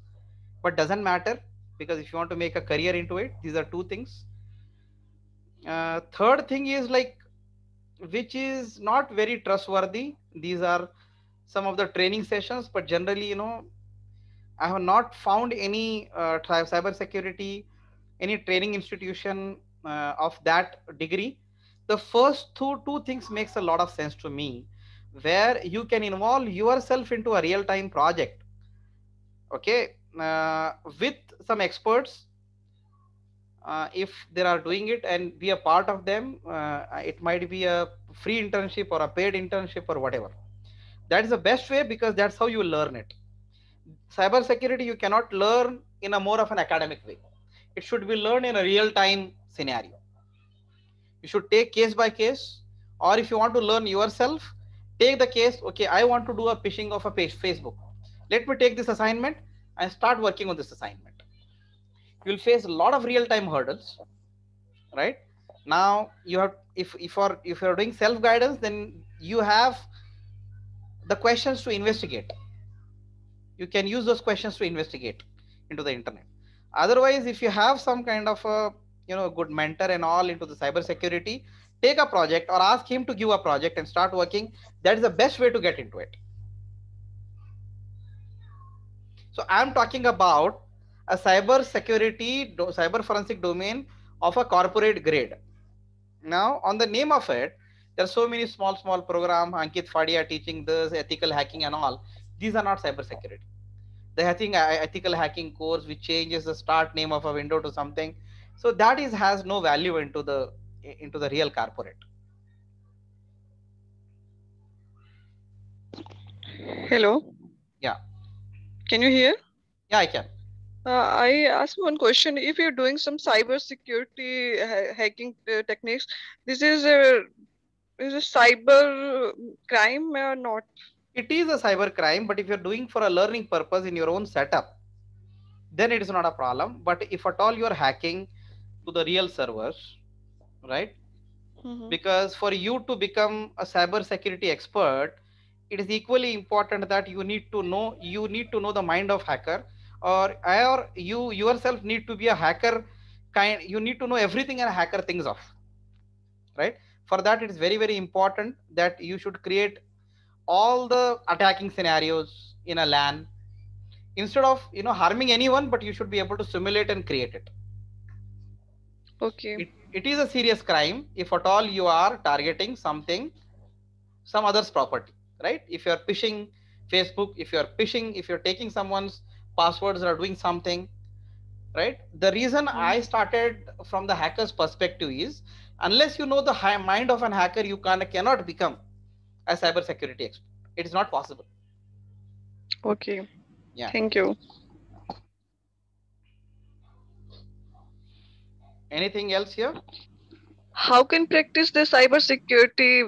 but doesn't matter, because if you want to make a career into it, these are two things. Third thing is which is not very trustworthy. These are some of the training sessions, but generally, I have not found any cybersecurity, any training institution of that degree. The first two things makes a lot of sense to me, where you can involve yourself into a real-time project, okay, with some experts, if they are doing it and be a part of them. It might be a free internship or a paid internship or whatever. That is the best way, because that's how you learn it. Cyber security you cannot learn in a more of an academic way. It should be learned in a real time scenario. You should take case by case, or if you want to learn yourself, take the case. Okay, I want to do a phishing of a page Facebook. Let me take this assignment and start working on this assignment. You will face a lot of real time hurdles, right? Now you have, if you're doing self guidance, then you have the questions to investigate. You can use those questions to investigate into the internet. Otherwise, if you have some kind of a good mentor and all into the cyber security, take a project or ask him to give a project and start working. That is the best way to get into it. So I'm talking about a cyber security, cyber forensic domain of a corporate grade. Now, on the name of it, there are so many small program. Ankit Fadia teaching this ethical hacking and all. These are not cyber security. The ethical hacking course, which changes the start name of a window to something, so that has no value into the real corporate. Hello. Yeah. Can you hear? Yeah, I can. I asked one question. If you're doing some cyber security hacking techniques, this is a cyber crime or not? It is a cyber crime, but if you're doing for a learning purpose in your own setup, then it is not a problem. But if at all you're hacking to the real servers, right? Because for you to become a cyber security expert, it is equally important that you need to know the mind of hacker, or you yourself need to be a hacker kind. You need to know everything a hacker thinks of, right? For that, it is very, very important that you should create all the attacking scenarios in a LAN instead of harming anyone, but you should be able to simulate and create it. Okay. It is a serious crime if at all you are targeting some other's property, right? If you're phishing Facebook, if you're taking someone's passwords or doing something, right? The reason I started from the hacker's perspective is, unless you know the mind of an hacker, you cannot become a cyber security expert. It is not possible. Okay. Yeah. Thank you. Anything else here? How can practice the cyber security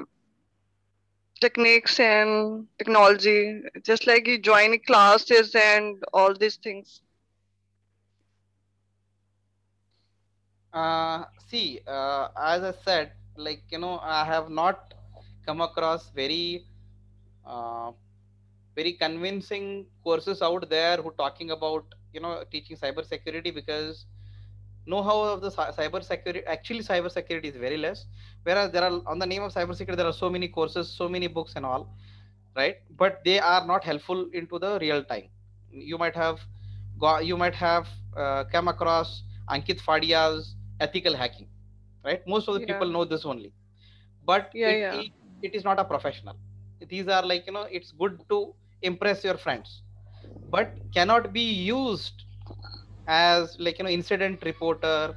techniques and technology, just like you join classes and all these things? See, as I said, like, I have not come across very convincing courses out there who talking about, teaching cyber security, because know-how of the cyber security is very less. Whereas there are, on the name of cyber security, there are so many courses, so many books and all, right? But they are not helpful into the real time. You might have come across Ankit Fadia's ethical hacking, right? Most of the people know this only, but it is not a professional. These are like, it's good to impress your friends, but cannot be used as like, incident reporter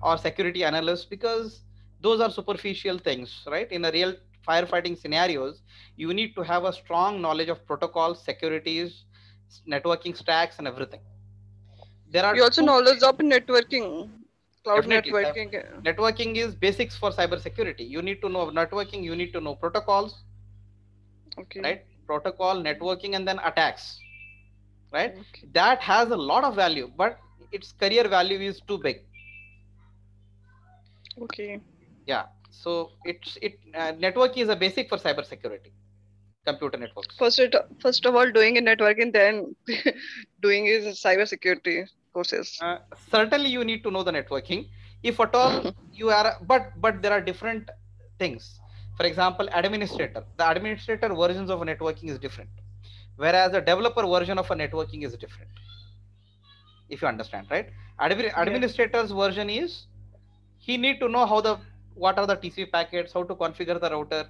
or security analyst, because those are superficial things, right? In a real firefighting scenarios, you need to have a strong knowledge of protocols, securities, networking stacks, and everything. There are also knowledge of networking, cloud networking. networking. Networking is basics for cyber security. You need to know networking, you need to know protocols, right? Protocol, networking, and then attacks, right? That has a lot of value, but its career value is too big. Okay. Yeah. So networking is a basic for cyber security, computer networks. First of all, doing a networking, then doing is cyber security courses. Certainly, you need to know the networking. If at all you are, but there are different things. For example, administrator. The administrator versions of a networking is different, whereas the developer version of a networking is different. If you understand, right? Administrator's version is, he need to know what are the TCP packets, how to configure the router,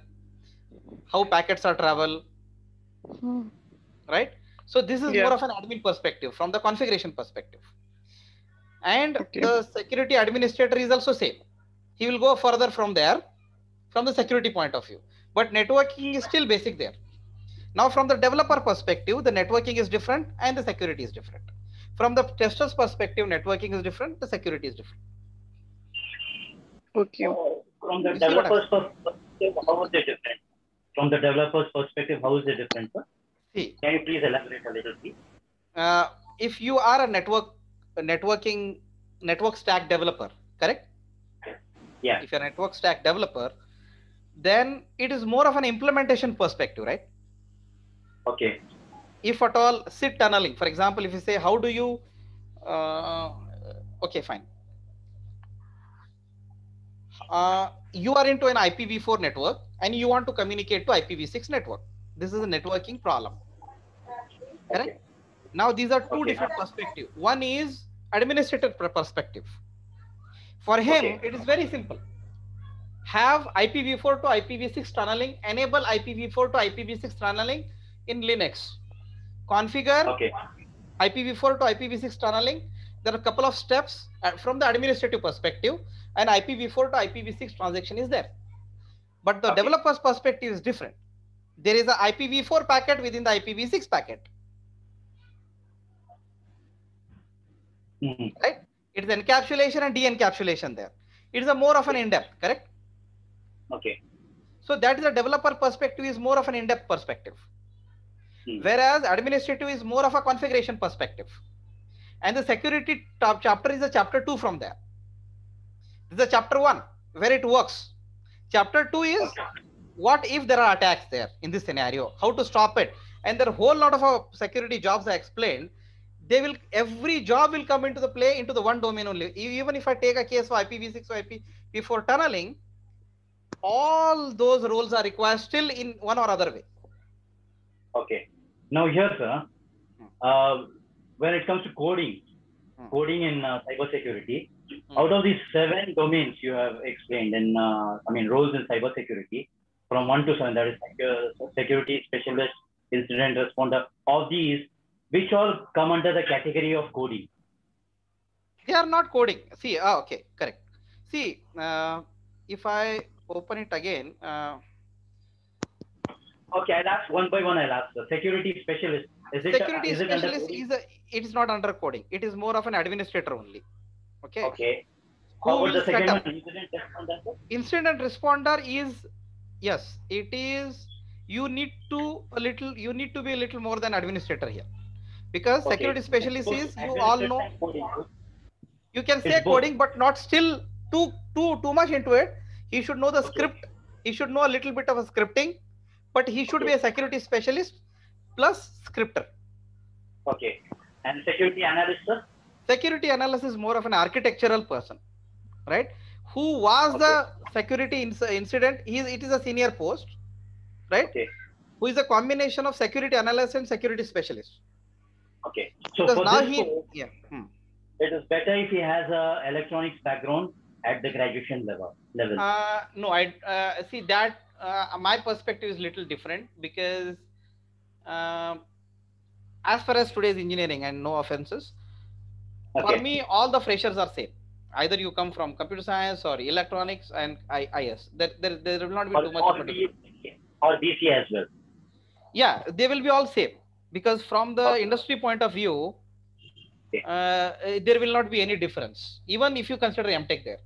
how packets are travel, right? So this is more of an admin perspective, from the configuration perspective. And the security administrator is also same. He will go further from there, from the security point of view. But networking is still basic there. Now, from the developer perspective, the networking is different and the security is different. From the tester's perspective, networking is different, the security is different. Okay. From the developer's perspective, how is it different? From the developer's perspective, how is it different, sir? See, can you please elaborate a little, please? If you are a network stack developer, correct? Yeah. If you're a network stack developer, then it is more of an implementation perspective, right? Okay. If at all, SID tunneling, for example, if you say, how do you, okay, fine. You are into an IPv4 network and you want to communicate to IPv6 network. This is a networking problem. Correct? Okay. Now, these are two different perspectives. One is administrator perspective. For him, it is very simple. Have IPv4 to IPv6 tunneling, enable IPv4 to IPv6 tunneling in Linux. Configure IPv4 to IPv6 tunneling. There are a couple of steps from the administrative perspective, and IPv4 to IPv6 transaction is there. But the developer's perspective is different. There is an IPv4 packet within the IPv6 packet. Right? It is encapsulation and de-encapsulation there. It is a more of an in-depth, correct? Okay. So that is a developer perspective is more of an in-depth perspective. Whereas administrative is more of a configuration perspective. And the security chapter is a chapter 2 from there. This is a chapter 1 where it works. Chapter 2 is what if there are attacks there in this scenario, how to stop it. And there are a whole lot of security jobs I explained. Every job will come into the play into the one domain only. Even if I take a case for IPv6 or IPv4 tunneling, all those roles are required still in one or other way. Okay. Now here, sir, when it comes to coding in cybersecurity, out of these 7 domains you have explained in, roles in cybersecurity, from 1 to 7, that is security specialist, incident responder, of these, which all come under the category of coding? They are not coding. See, okay, correct. See, if I open it again. Okay, I'll ask one by one. I'll ask the security specialist. Security specialist it is not under coding. It is more of an administrator only. Okay. Okay. How about the second one? Incident responder? Incident responder is, yes, it is. You need to be a little more than administrator here, because security specialist is, you all know. You can say coding, but not still too much into it. He should know the script. He should know a little bit of a scripting, but he should be a security specialist plus scripter. Okay. And security analyst, sir? Security analyst is more of an architectural person, right? Who was the security incident? It is a senior post, right? Okay. Who is a combination of security analyst and security specialist. Okay. So because for now this course, it is better if he has a electronics background at the graduation level. No, I see that my perspective is little different, because as far as today's engineering, and no offenses, for me all the freshers are same. Either you come from computer science or electronics and IS. There will not be too much of a difference. Or BC as well. Yeah, they will be all same, because from the industry point of view, there will not be any difference, even if you consider MTech there,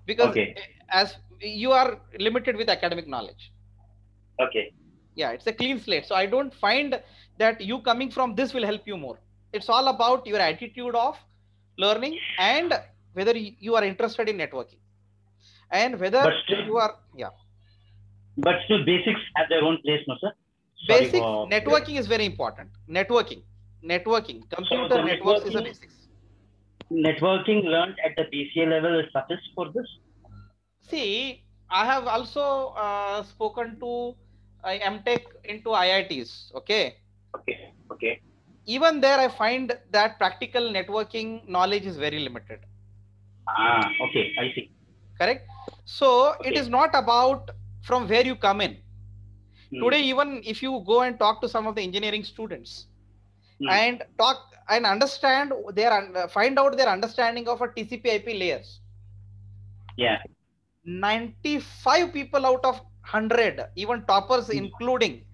because as you are limited with academic knowledge. Okay. Yeah, it's a clean slate. So I don't find that you coming from this will help you more. It's all about your attitude of learning and whether you are interested in networking, and whether you are, But still basics have their own place, no, sir? Basics, networking is very important. Networking, computer networks is a basics. Networking learned at the BCA level is sufficient for this? See, I have also spoken to MTech into IITs, okay? Okay. Even there, I find that practical networking knowledge is very limited. Okay, I see. Correct? So, it is not about from where you come in. Today, even if you go and talk to some of the engineering students and talk, and understand find out their understanding of a TCP/IP layers. Yeah. 95 people out of 100, even toppers including,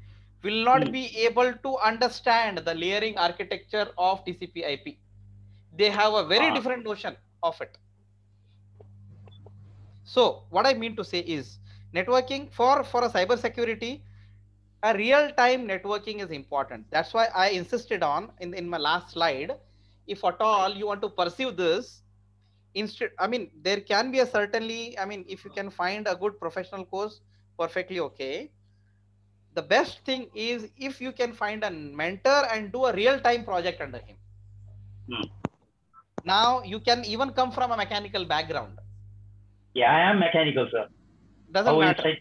will not be able to understand the layering architecture of TCP/IP. They have a very different notion of it. So what I mean to say is, networking for a cyber security, a real-time networking is important. That's why I insisted on in my last slide. If at all you want to pursue this, instead, I mean, there can be a certainly, I mean, if you can find a good professional course, perfectly okay. The best thing is if you can find a mentor and do a real-time project under him. Now you can even come from a mechanical background. Yeah, I am mechanical, sir. Doesn't matter.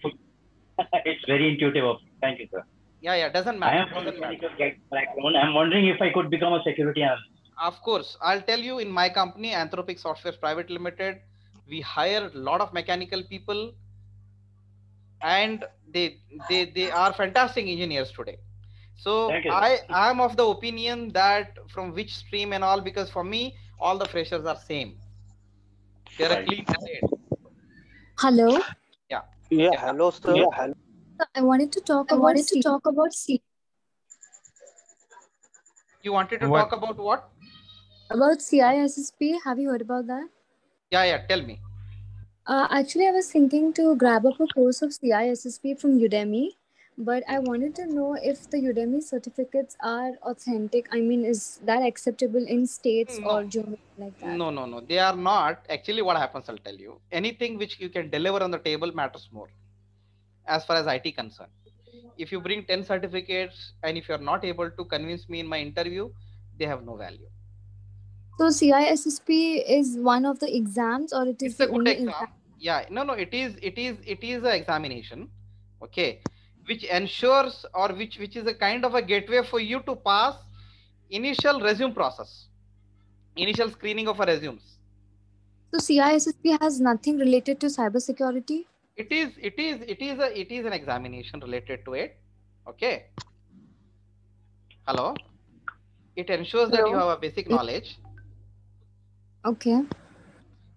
It's very intuitive. Thank you, sir. Yeah, doesn't matter. I am from mechanical background. I'm wondering if I could become a security analyst. Of course, I'll tell you, in my company, Anthropic Software Private Limited, we hire a lot of mechanical people, and they are fantastic engineers today. So I am of the opinion that from which stream and all, because for me, all the freshers are same. They're a clean slate. Hello. Yeah. Yeah. Hello, sir. Yeah, hello. I wanted to talk about C. You wanted to talk about what? About CISSP. Have you heard about that? Yeah. Tell me. Actually, I was thinking to grab up a course of CISSP from Udemy, but I wanted to know if the Udemy certificates are authentic. I mean, is that acceptable in states or Germany like that? No. They are not. Actually, what happens, I'll tell you. Anything which you can deliver on the table matters more as far as IT concerned. If you bring 10 certificates and if you're not able to convince me in my interview, they have no value. So CISSP is one of the exams, or it is the only exam? Yeah, no, it is an examination, okay, which ensures, or which is a kind of a gateway for you to pass initial resume process, initial screening of a resumes. So CISSP has nothing related to cybersecurity? It is an examination related to it. Okay. Hello. It ensures that you have a basic knowledge. Okay.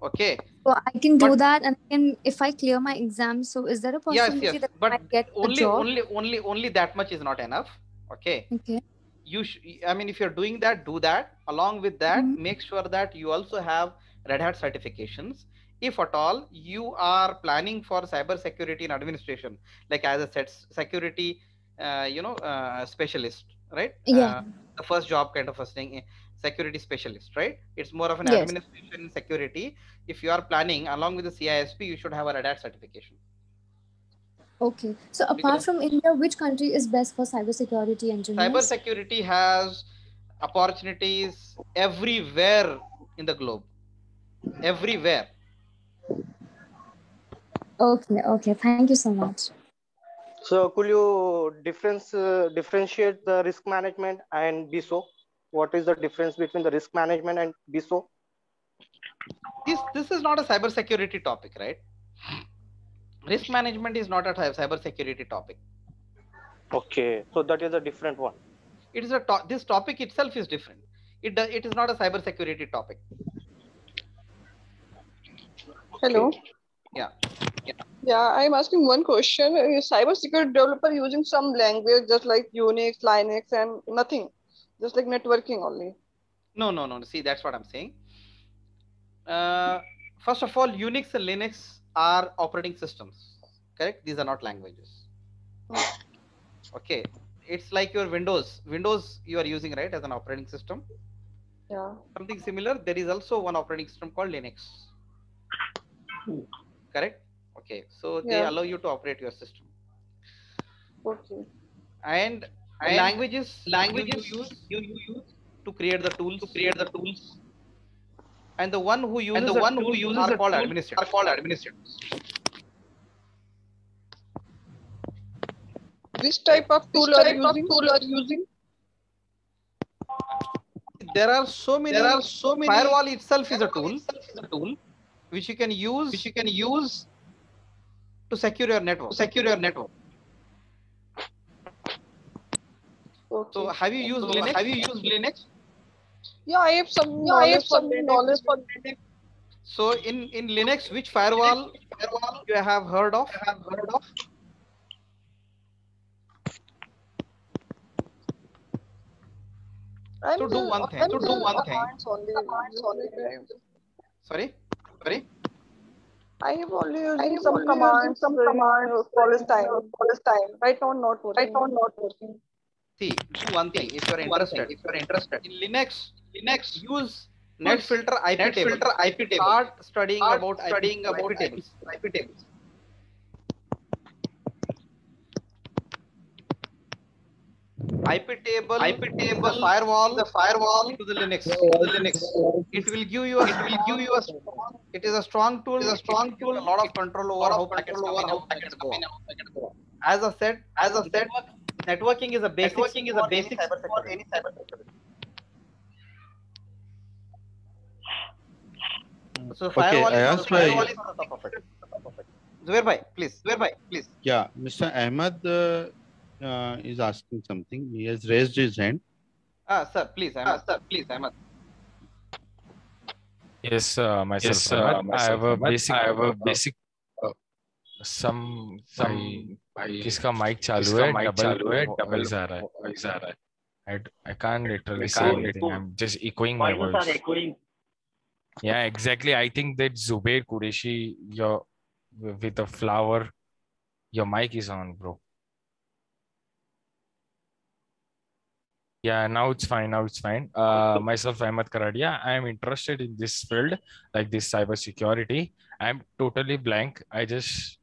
Okay. So I can do that, and if I clear my exam, so is there a possibility that but I get a job? only that much is not enough. Okay. Okay. I mean, if you're doing that, do that. Along with that, make sure that you also have Red Hat certifications. If at all you are planning for cyber security and administration, like as I said, security, specialist, right? Yeah. The first job kind of a thing, security specialist, right? It's more of an administration security. If you are planning along with the CISP, you should have a Red Hat certification. Okay. So apart from India, which country is best for cybersecurity engineers? Cybersecurity has opportunities everywhere in the globe. Everywhere. Okay. Thank you so much. So could you differentiate the risk management and BISO? What is the difference between the risk management and BISO? This is not a cybersecurity topic, right? Risk management is not a cybersecurity topic. Okay, so that is a different one. It is this topic itself is different. It is not a cybersecurity topic. Hello. Yeah. I'm asking one question. Is cybersecurity developer using some language just like Unix, Linux, and nothing, just like networking only? No. See, that's what I'm saying. First of all, Unix and Linux are operating systems, correct? These are not languages. Okay, it's like your Windows you are using, right, as an operating system. Yeah. Something similar. There is also one operating system called Linux. Correct? Okay, so they allow you to operate your system. Okay. And languages you use to create the tools. And the one who uses are called administrators. Which type of tool are you using? There are so many. Firewall itself is a tool which you can use to secure your network. Okay. So have you used Linux? Yeah, I have some knowledge for Linux. So in Linux, which firewall you have heard of? To do one thing. Sorry. I have only using some commands for this time. Right now, not working. See, do one thing if you're interested. In Linux, use NetFilter IP table. Start studying about IP tables. IP table is the firewall to the Linux. It will give you a it is a strong tool. A lot of control over how packets come in, how packets go. As I said, networking is a basic for any cybersecurity. So firewall is on the top of it. Zubair bhai, please. Yeah, Mr. Ahmed is asking something. He has raised his hand. Sir, please, Ahmed. Yes, myself. I have a basic. किसका mic चालू है? Double आ रहा है. I can't literally say anything. I'm just echoing my voice. Yeah, exactly. I think that Zubair Qureshi, with a flower, your mic is on, bro. Yeah, now it's fine. Myself, Ahmed Karadia. I am interested in this field, like this cybersecurity. I'm totally blank. I just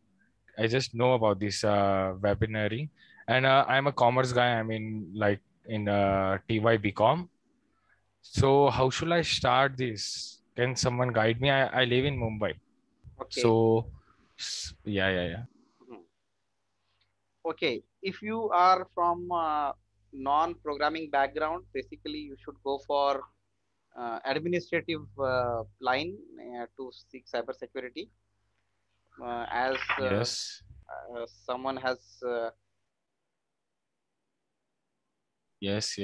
know about this webinary, and I'm a commerce guy. I mean, like in TY BCom. So how should I start this? Can someone guide me? I live in Mumbai. Okay. So yeah. Okay, if you are from non-programming background, basically you should go for administrative line to seek cybersecurity. As yes, someone has yes.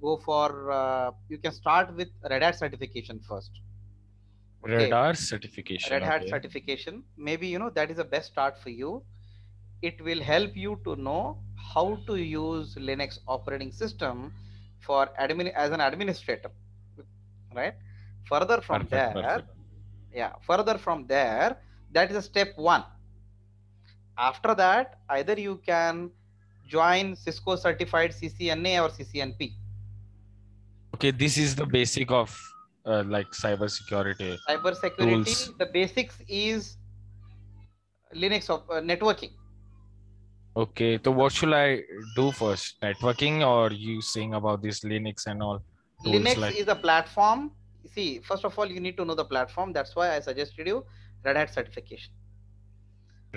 Go for you can start with Red Hat certification first. Okay. Red Hat certification. Red Hat certification. Maybe that is the best start for you. It will help you to know how to use Linux operating system for as an administrator, right? Further from there, that is a step 1. After that, either you can join Cisco certified CCNA or CCNP. Okay, this is the basic of like cybersecurity. Tools. The basics is Linux of networking. Okay, so what should I do first? Networking, or you saying about this Linux and all? Linux is a platform. See, first of all, you need to know the platform. That's why I suggested you Red Hat certification.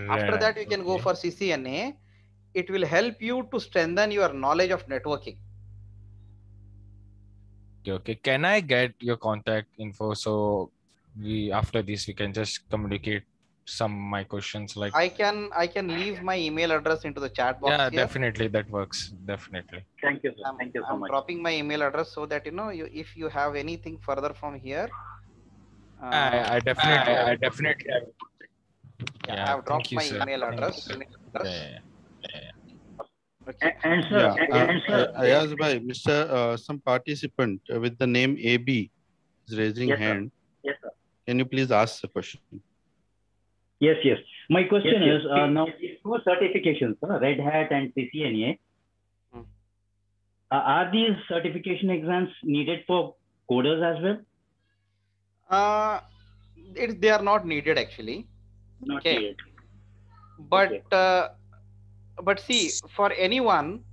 After that, you can go for CCNA. It will help you to strengthen your knowledge of networking. Okay. Can I get your contact info so after this we can just communicate my questions? Like I can leave my email address into the chat box. Yeah, here. definitely that works. Definitely. Thank you, sir. Thank you so much. I'm dropping my email address so that if you have anything further from here. I definitely have. Yeah, I've dropped my email address. Yeah. Okay. And sir, Ayaz bhai, Mr. Some participant with the name AB is raising hand. Yes, sir. Can you please ask the question? Yes. My question is now these 2 certifications, Red Hat and CCNA. Are these certification exams needed for coders as well? They are not needed actually. Not needed. But see, for anyone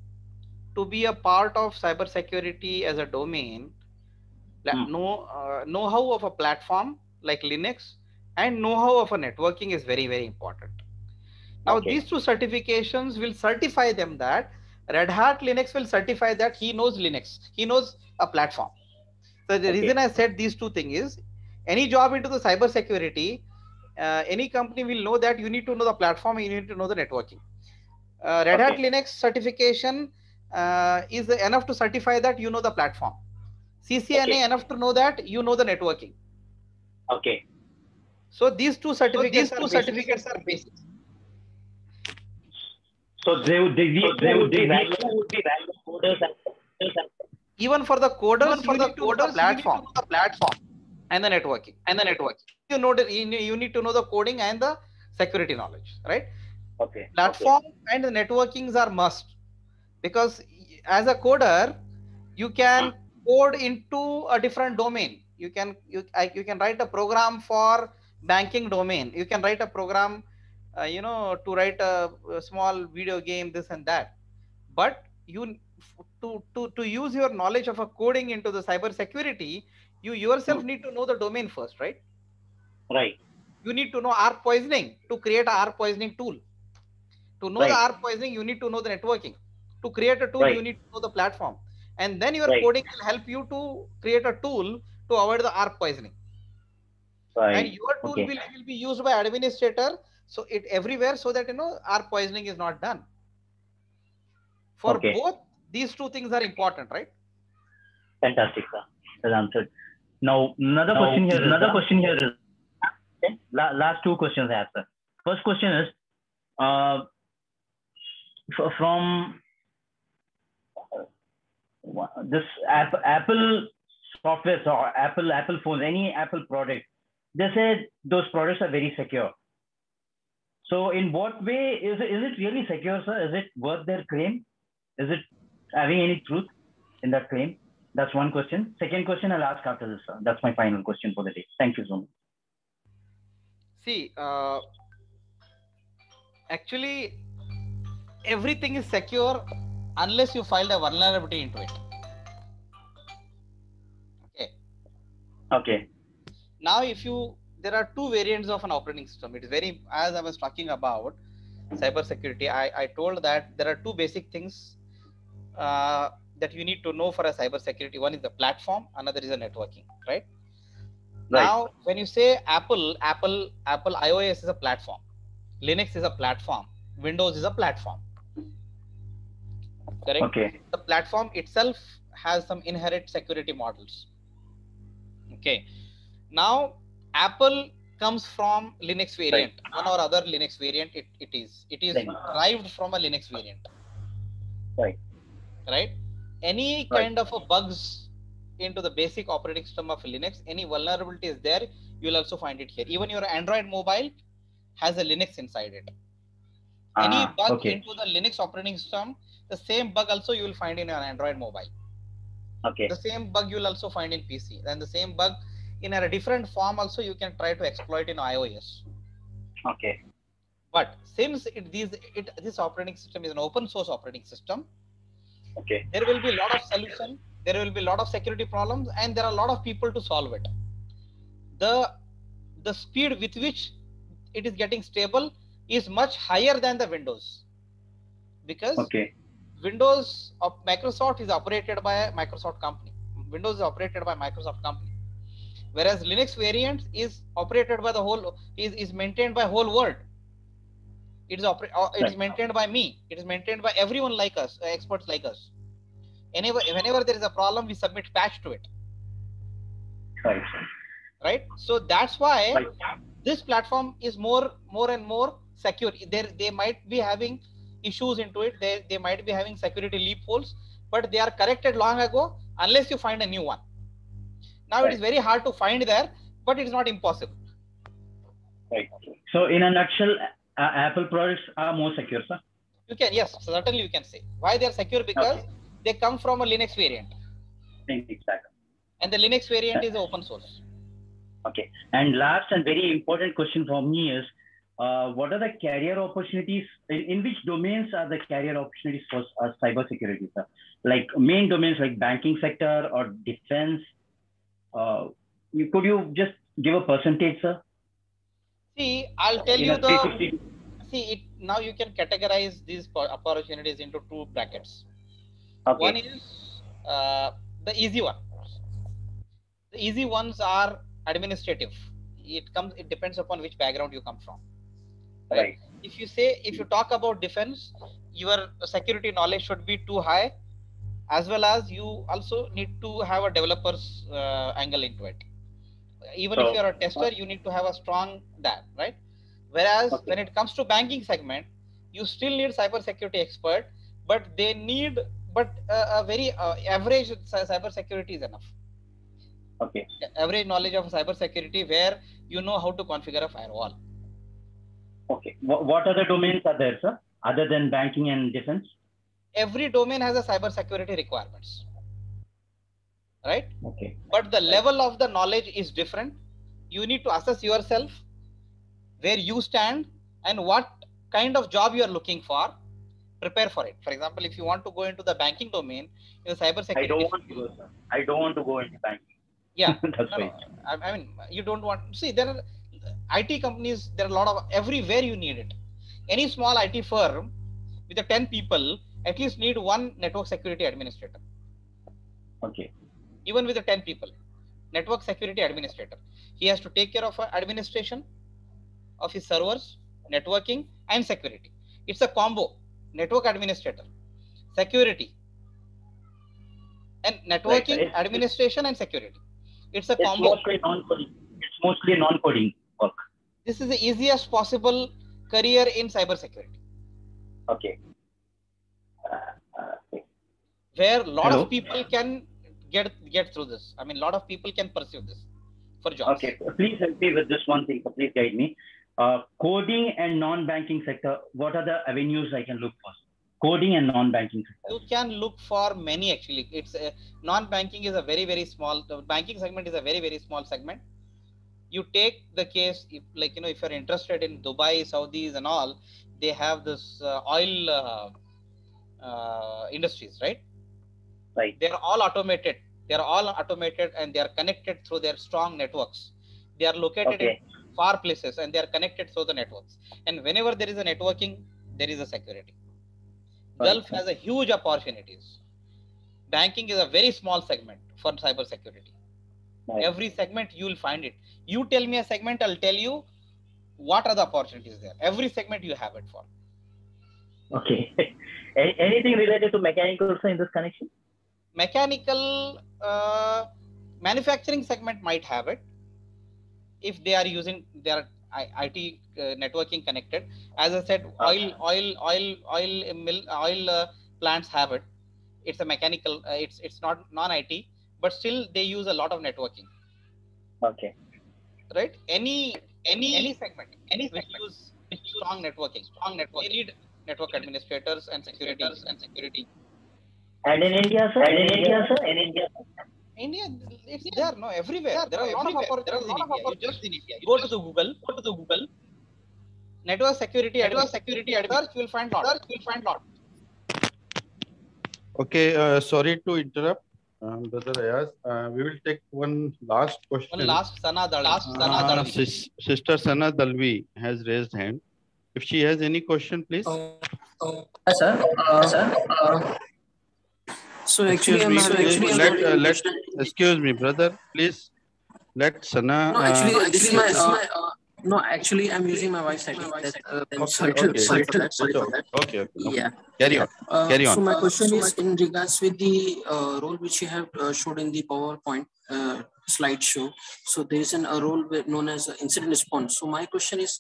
to be a part of cybersecurity as a domain, know-how of a platform like Linux and know-how of a networking is very, very important. Now, these 2 certifications will certify them that Red Hat Linux will certify that he knows Linux. He knows a platform. So the reason I said these 2 things is any job into the cybersecurity, any company will know that you need to know the platform and you need to know the networking. Red Hat Linux certification is enough to certify that you know the platform. CCNA enough to know that you know the networking. Okay. So these two certificates are basic. So they would be random coders and even for the coders, you need to know the platform and the networking. You know that you need to know the coding and the security knowledge, right? Okay. Platform and the networkings are must, because as a coder, you can code into a different domain. You can write a program for banking domain. You can write a program, to write a small video game, this and that. But you to use your knowledge of a coding into the cyber security, you yourself need to know the domain first, right? Right. You need to know ARP poisoning to create a ARP poisoning tool. To know the ARP poisoning, you need to know the networking. To create a tool, you need to know the platform. And then your coding will help you to create a tool to avoid the ARP poisoning. And your tool will be used by administrator, so it everywhere, so that ARP poisoning is not done. For both, these two things are important, right? Fantastic, sir. That's answered. Now, another question here is okay. Last two questions I have, sir. First question is, from this Apple software or Apple phones, any Apple product, they said those products are very secure. So in what way is it really secure, sir? Is it worth their claim? Is it having any truth in that claim? That's one question. Second question I'll ask after this, sir. That's my final question for the day. Thank you so much. See, actually, everything is secure unless you filed a vulnerability into it. Okay. Okay. Now, there are two variants of an operating system. It is as I was talking about cyber security, I told that there are two basic things that you need to know for a cyber security. One is the platform, another is the networking, right? Now, when you say Apple iOS is a platform, Linux is a platform, Windows is a platform. Correct? Okay. The platform itself has some inherent security models. Okay. Now, Apple comes from Linux variant, one or other Linux variant. It is derived from a Linux variant. Right. Any kind of a bugs into the basic operating system of Linux, any vulnerability is there, you will also find it here. Even your Android mobile has a Linux inside it. Any bug into the Linux operating system, the same bug also you will find in an Android mobile. Okay. The same bug you will also find in PC. Then the same bug in a different form also you can try to exploit in iOS. Okay. But since this operating system is an open source operating system, okay, there will be a lot of solution, there will be a lot of security problems, and there are a lot of people to solve it. The speed with which it is getting stable is much higher than the Windows, because Windows of Microsoft is operated by a Microsoft company. Windows is operated by Microsoft company, whereas Linux variant is operated by the whole, is maintained by whole world. It is maintained by me. It is maintained by everyone like us, experts like us. Whenever there is a problem, we submit patch to it. Right. So that's why this platform is more and more secure. They might be having issues into it. They might be having security loopholes, but they are corrected long ago unless you find a new one. Now it is very hard to find there, but it is not impossible. Right. So in a nutshell, Apple products are more secure, sir? You can, yes, certainly you can say. Why they are secure? Because they come from a Linux variant. Exactly. And the Linux variant is open source. Okay. And last and very important question for me is, what are the career opportunities? In which domains are the career opportunities for cybersecurity, sir? Like main domains like banking sector or defense? Could you just give a percentage, sir? See, I'll tell you now you can categorize these opportunities into two brackets. Okay. One is the easy one. The easy ones are administrative. It depends upon which background you come from. Right. if you talk about defense, your security knowledge should be too high, as well as you also need to have a developer's angle into it. Even if you're a tester, you need to have a strong that, right? Whereas when it comes to banking segment, you still need cybersecurity expert, but they need, a very average cybersecurity is enough. Okay. Average knowledge of cybersecurity where you know how to configure a firewall. Okay. What other domains are there, sir, other than banking and defense? Every domain has a cybersecurity requirements, right? Okay. But the level of the knowledge is different. You need to assess yourself, where you stand, and what kind of job you are looking for. Prepare for it. For example, if you want to go into the banking domain, in the cybersecurity, I don't want to go, sir. I don't want to go into banking. Yeah, that's right. I mean, you don't want. See, there are IT companies. There are a lot of everywhere. You need it. Any small IT firm with the 10 people at least need one network security administrator. Okay. Even with the 10 people, network security administrator, he has to take care of administration of his servers, networking, and security. It's a combo: network administrator, security, and networking, right. administration, and security. It's a it's combo. Mostly non-coding. It's mostly non-coding work. This is the easiest possible career in cybersecurity. Okay. Where a lot of people can get through this. I mean, a lot of people can pursue this for jobs. Okay, please help me with this one thing. Please guide me. Coding and non-banking sector, what are the avenues I can look for? Coding and non-banking sector. You can look for many actually. It's non-banking is a very, very small. The banking segment is a very, very small segment. You take the case, if you're interested in Dubai, Saudis and all, they have this oil industries, right? Right. They're all automated. They're all automated and they are connected through their strong networks. They are located in far places and they are connected through the networks. And whenever there is a networking, there is a security. Right. Gulf has a huge opportunities. Banking is a very small segment for cybersecurity. Right. Every segment you will find it. You tell me a segment, I'll tell you what are the opportunities there. Every segment you have it for. Okay. Anything related to mechanical also in this connection? Mechanical manufacturing segment might have it if they are using their IT networking connected. As I said, oil plants have it. It's a mechanical. It's not non-IT, but still they use a lot of networking. Okay. Right. Any segment. Which use strong networking. They need network administrators and security. And in India, sir? In India, it's there, no, everywhere. There are a lot of opportunities in India. You just go to the Google. Network security, search, you will find lot. Okay, sorry to interrupt, Brother Ayaz. We will take one last question. Sana Dalvi. Sister Sana Dalvi has raised hand. If she has any question, please. Sir. So actually, excuse me, brother. Please let Sana. No, actually, this is my. No, actually, I'm using my wife's setting. Sorry for that. Okay. Yeah. Carry on. So my question is in regards with the role which you have showed in the PowerPoint slideshow. So there is a role known as incident response. So my question is,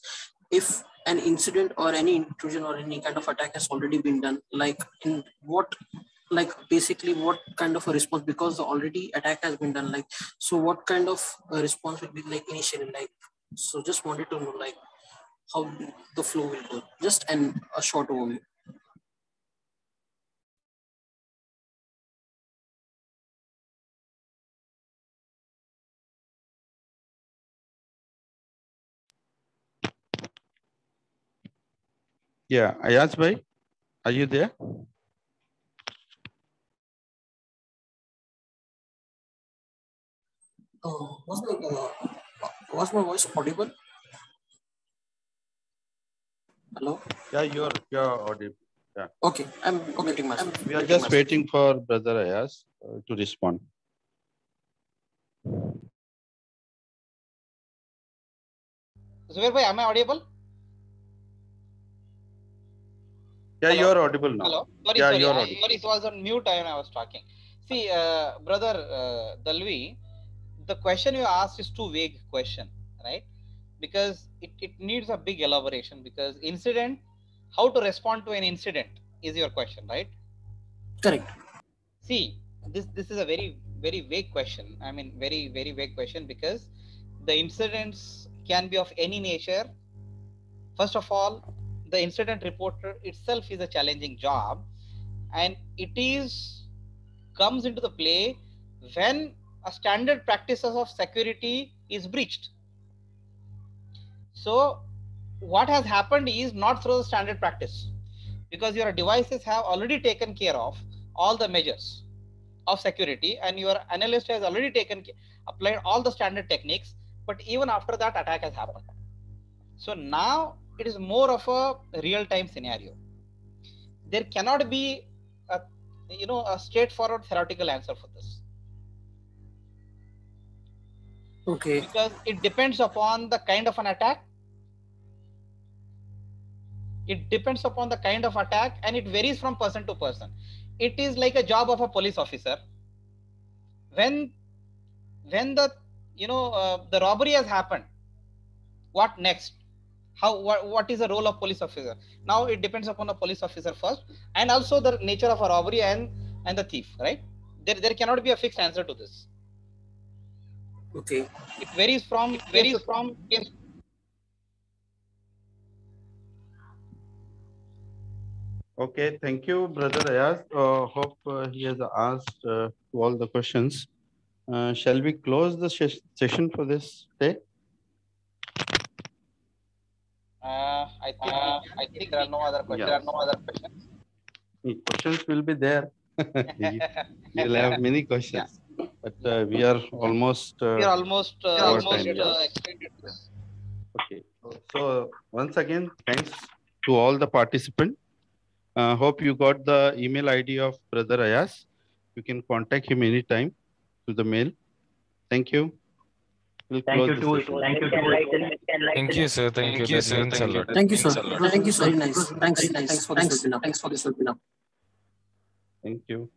if an incident or any intrusion or any kind of attack has already been done, like in what, like basically what kind of a response, because the already attack has been done, like, so what kind of a response would be like initially, like, so just wanted to know like how the flow will go, just a short overview. Yeah, Ayaz bhai, are you there? Was my voice audible? Hello? Yeah, you're audible. Yeah. Okay, I'm muting myself. We are just waiting for Brother Ayaz to respond. Zubair bhai, am I audible? Yeah, Hello? you're audible now. Hello. Sorry, Yeah, sorry. you're audible. Sorry, it was on mute when I was talking. See, brother Dalvi, the question you asked is too vague question, right? Because it needs a big elaboration. Because incident, how to respond to an incident is your question, right? Correct. See, this is a very vague question. I mean, very vague question, because the incidents can be of any nature. First of all, the incident reporter itself is a challenging job, and it comes into the play when a standard practices of security is breached. So what has happened is not through the standard practice, because your devices have already taken care of all the measures of security, and your analyst has already applied all the standard techniques, but even after that, attack has happened. So now it is more of a real-time scenario. There cannot be a straightforward theoretical answer for this. Okay. Because it depends upon the kind of an attack. It depends upon the kind of attack, and it varies from person to person. It is like a job of a police officer. When the the robbery has happened, what next? What is the role of police officer? Now it depends upon the police officer first, and also the nature of a robbery and the thief, right? There cannot be a fixed answer to this. Okay. It varies from case. Okay, thank you, Brother Ayaz. Hope he has asked to all the questions. Shall we close the session for this day? I think there are no other questions. Yeah. There are no other questions. Questions will be there. We'll have many questions, but we are almost. We are almost extended this. Okay. So once again, thanks to all the participants. Hope you got the email ID of Brother Ayaz. You can contact him anytime through the mail. Thank you. We'll Thank you close too. the session. Thank you too. Thank you, sir. Thank you. That means a lot. Thank you, sir. Thank you, sir. Very nice. Thanks for this webinar. Thank you.